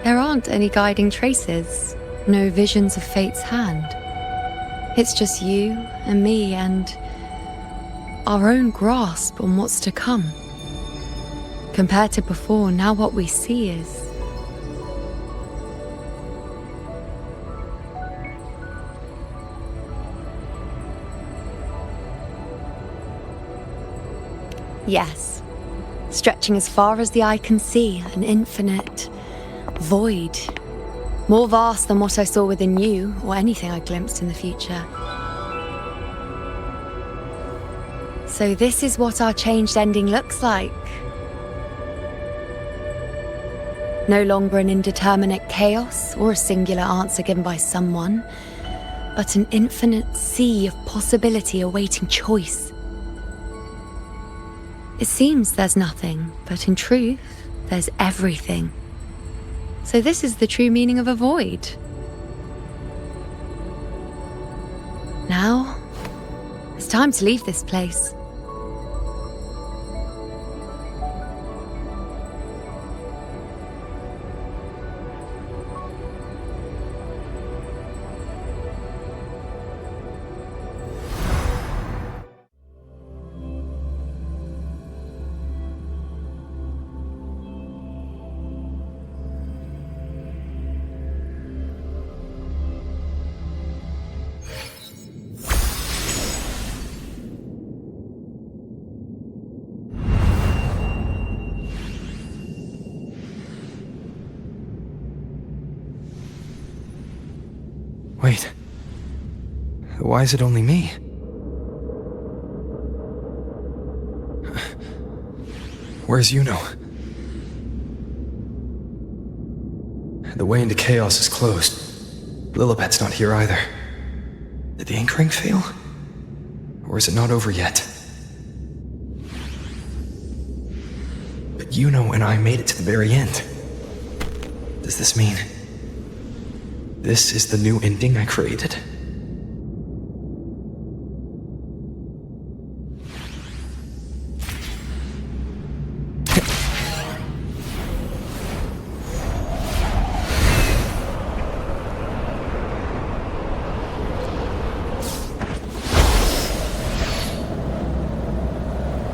There aren't any guiding traces, no visions of fate's hand. It's just you and me and our own grasp on what's to come. Compared to before, now what we see is... Yes, stretching as far as the eye can see, an infinite void. More vast than what I saw within you, or anything I glimpsed in the future. So this is what our changed ending looks like. No longer an indeterminate chaos or a singular answer given by someone, but an infinite sea of possibility awaiting choice. It seems there's nothing, but in truth, there's everything. So this is the true meaning of a void. Now, it's time to leave this place. Wait. Why is it only me? Where's Yuno? The way into chaos is closed. Lilibet's not here either. Did the anchoring fail? Or is it not over yet? But Yuno and I made it to the very end. Does this mean this is the new ending I created?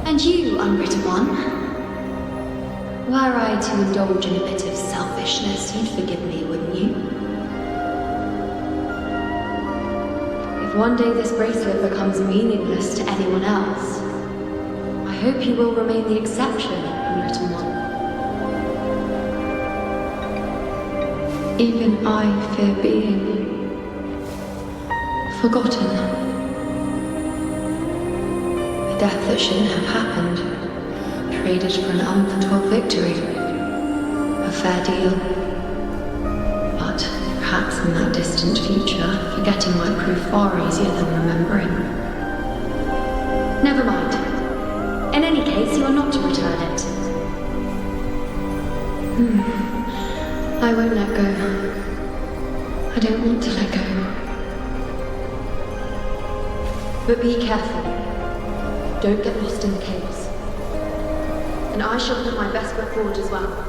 And you, unwritten one? Were I to indulge in a bit of selfishness, you'd forgive me, wouldn't you? If one day this bracelet becomes meaningless to anyone else, I hope you will remain the exception, unwritten one. Even I fear being forgotten. A death that shouldn't have happened, traded for an unforetold victory. A fair deal. But perhaps in that distant future, forgetting might prove far easier than remembering. Never mind. In any case, you are not to return it. I won't let go. I don't want to let go. But be careful. Don't get lost in the chaos. And I shall put my best foot forward as well.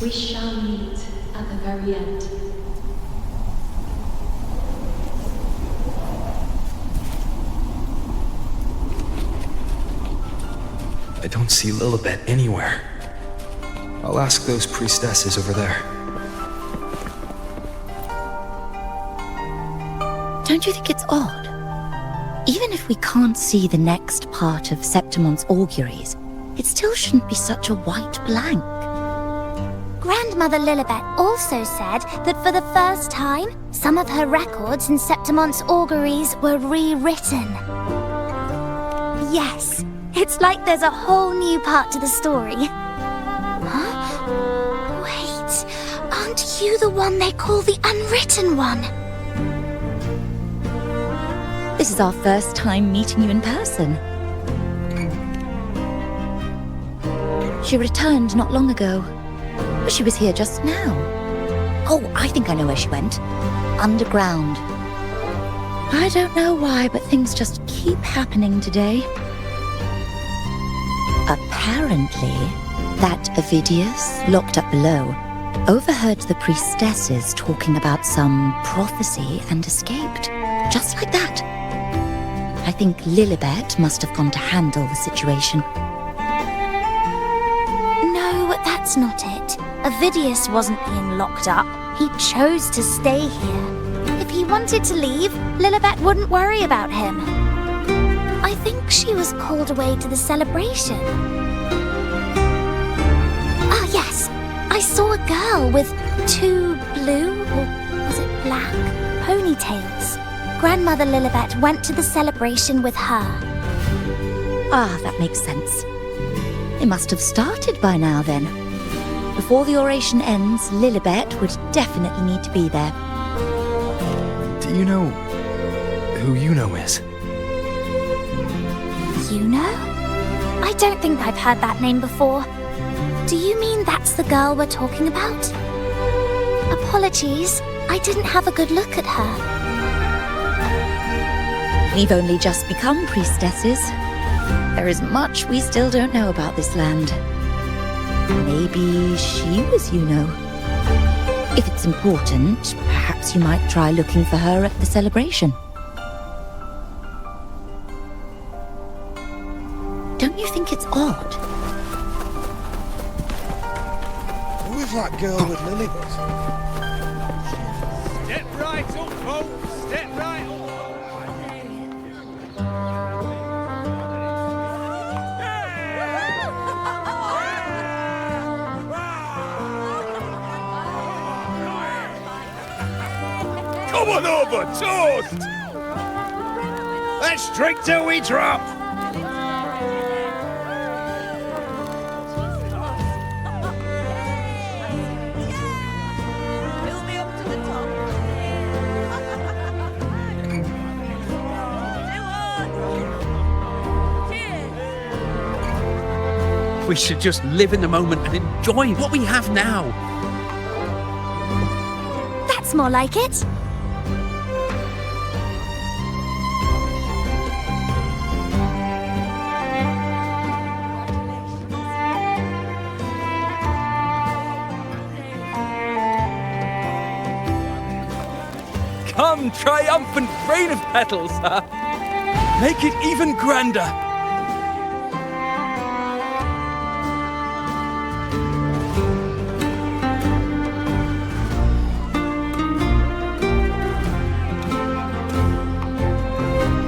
We shall meet at the very end. I don't see Lilibet anywhere. I'll ask those priestesses over there. Don't you think it's odd? Even if we can't see the next part of Septimon's auguries, it still shouldn't be such a white blank. Grandmother Lilibet also said that for the first time, some of her records in Septimon's auguries were rewritten. Yes, it's like there's a whole new part to the story. Huh? Wait, aren't you the one they call the unwritten one? This is our first time meeting you in person. She returned not long ago, but she was here just now. Oh, I think I know where she went. Underground. I don't know why, but things just keep happening today. Apparently, that Ovidius, locked up below, overheard the priestesses talking about some prophecy and escaped. Just like that. I think Lilibet must have gone to handle the situation. No, that's not it. Ovidius wasn't being locked up. He chose to stay here. If he wanted to leave, Lilibet wouldn't worry about him. I think she was called away to the celebration. Ah, yes. I saw a girl with 2 blue, or was it black, ponytails. Grandmother Lilibet went to the celebration with her. Ah, that makes sense. It must have started by now then. Before the oration ends, Lilibet would definitely need to be there. Do you know who Yuno is? Yuno? I don't think I've heard that name before. Do you mean that's the girl we're talking about? Apologies, I didn't have a good look at her. We've only just become priestesses. There is much we still don't know about this land. Maybe she was Yuno. If it's important, perhaps you might try looking for her at the celebration. Don't you think it's odd? Who is that girl with Lilibet? Step right up, folks. Step right up. Come on over, toast! Let's drink till we drop! We should just live in the moment and enjoy what we have now. That's more like it. Come, triumphant rain of petals! Make it even grander!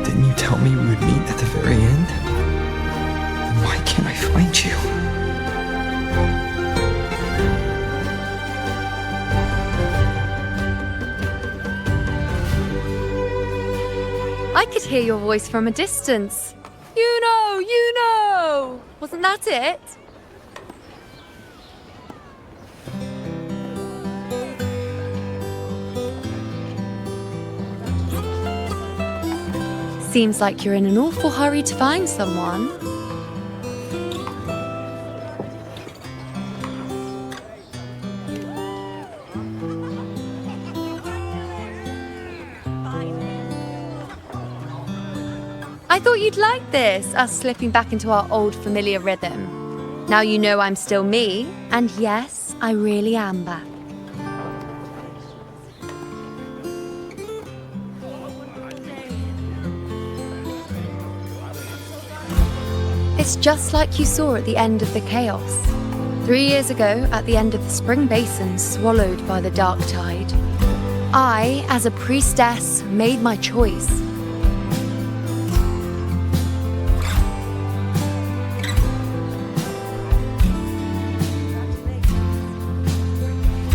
Didn't you tell me we would meet at the very end? Then why can't I find you? I could hear your voice from a distance. You know! Wasn't that it? Seems like you're in an awful hurry to find someone. I thought you'd like this, us slipping back into our old familiar rhythm. Now you know I'm still me, and yes, I really am back. It's just like you saw at the end of the chaos. 3 years ago, at the end of the spring basin swallowed by the dark tide, I, as a priestess, made my choice.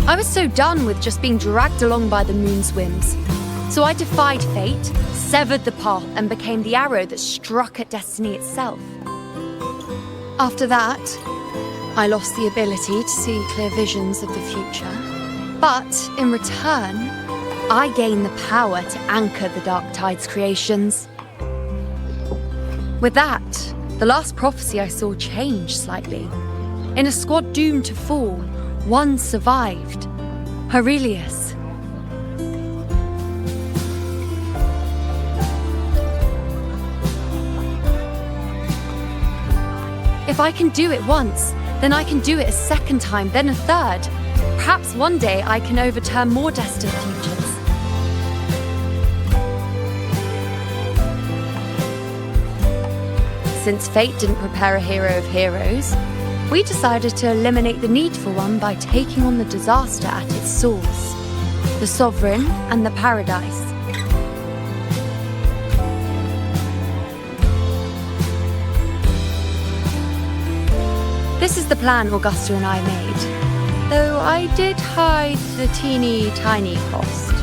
I was so done with just being dragged along by the moon's whims. So I defied fate, severed the path, and became the arrow that struck at destiny itself. After that, I lost the ability to see clear visions of the future. But in return, I gained the power to anchor the Dark Tide's creations. With that, the last prophecy I saw changed slightly. In a squad doomed to fall, one survived, Aurelius. If I can do it once, then I can do it a second time, then a third. Perhaps one day I can overturn more destined futures. Since fate didn't prepare a hero of heroes, we decided to eliminate the need for one by taking on the disaster at its source, the Sovereign and the Paradise. This is the plan Augusta and I made, though I did hide the teeny tiny cost.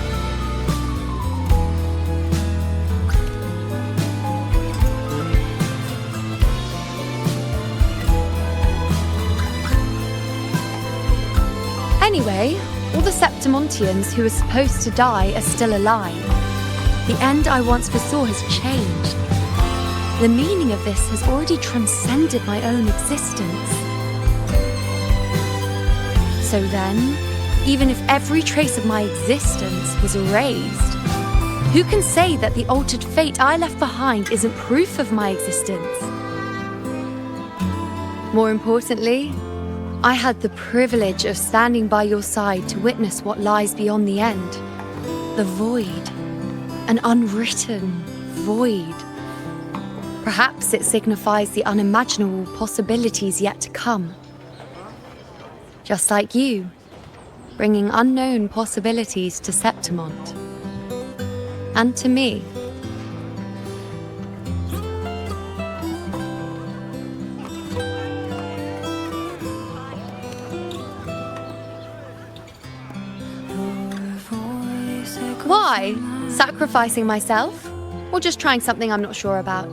Anyway, all the Septimontians who were supposed to die are still alive. The end I once foresaw has changed. The meaning of this has already transcended my own existence. So then, even if every trace of my existence was erased, who can say that the altered fate I left behind isn't proof of my existence? More importantly, I had the privilege of standing by your side to witness what lies beyond the end. The void. An unwritten void. Perhaps it signifies the unimaginable possibilities yet to come. Just like you, bringing unknown possibilities to Septimont. And to me. Why? Sacrificing myself? Or just trying something I'm not sure about?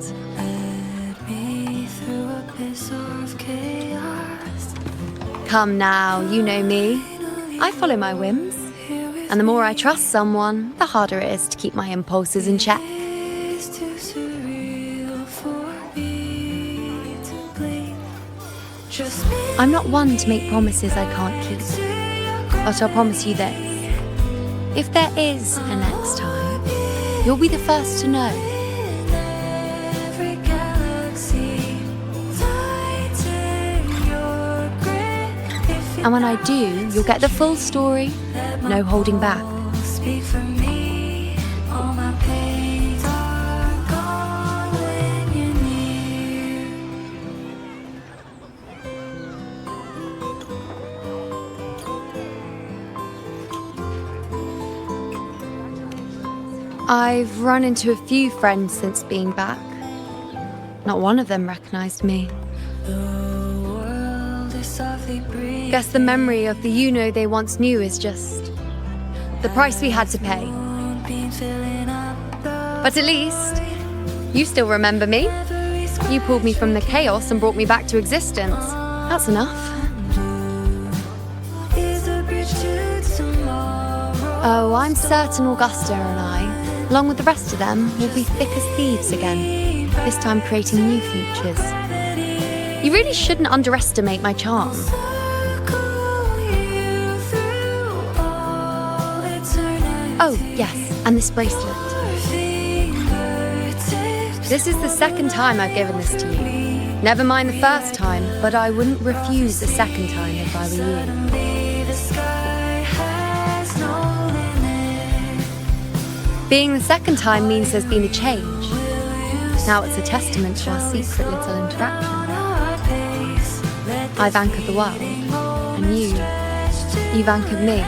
Come now, you know me. I follow my whims. And the more I trust someone, the harder it is to keep my impulses in check. I'm not one to make promises I can't keep. But I'll promise you this. If there is a next time, you'll be the first to know. And when I do, you'll get the full story, no holding back. I've run into a few friends since being back. Not one of them recognized me. Guess the memory of the you-know they once knew is just the price we had to pay. But at least, you still remember me. You pulled me from the chaos and brought me back to existence. That's enough. Oh, I'm certain Augusta and I, along with the rest of them, will be thick as thieves again, this time creating new futures. You really shouldn't underestimate my charm. Oh, yes, and this bracelet. This is the second time I've given this to you. Never mind the first time, but I wouldn't refuse the second time if I were you. Being the second time means there's been a change. Now it's a testament to our secret little interaction. I've anchored the world, and you've anchored me.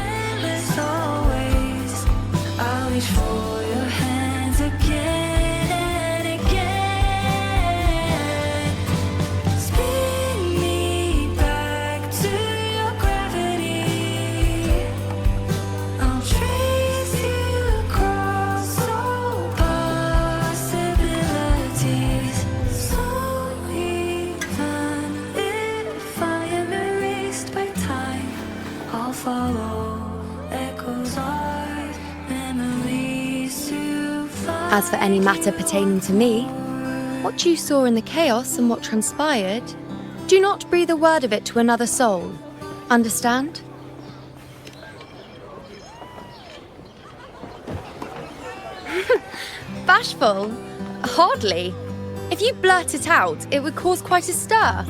As for any matter pertaining to me, what you saw in the chaos and what transpired, do not breathe a word of it to another soul. Understand? Bashful? Hardly. If you blurt it out, it would cause quite a stir.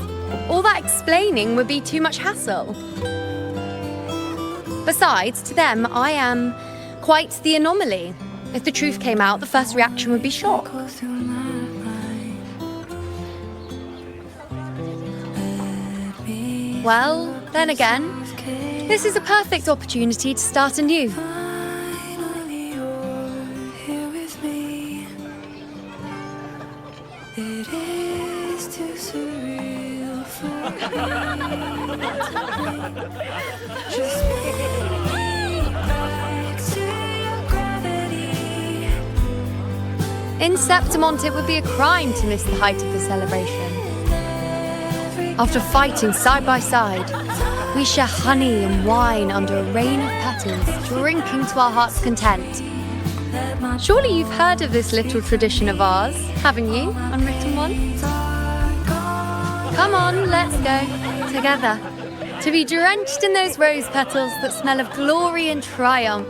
All that explaining would be too much hassle. Besides, to them, I am quite the anomaly. If the truth came out, the first reaction would be shock. Well, then again, this is a perfect opportunity to start anew. It is too surreal for just in Septimont, it would be a crime to miss the height of the celebration. After fighting side by side, we share honey and wine under a rain of petals, drinking to our heart's content. Surely you've heard of this little tradition of ours, haven't you, unwritten one? Come on, let's go, together, to be drenched in those rose petals that smell of glory and triumph.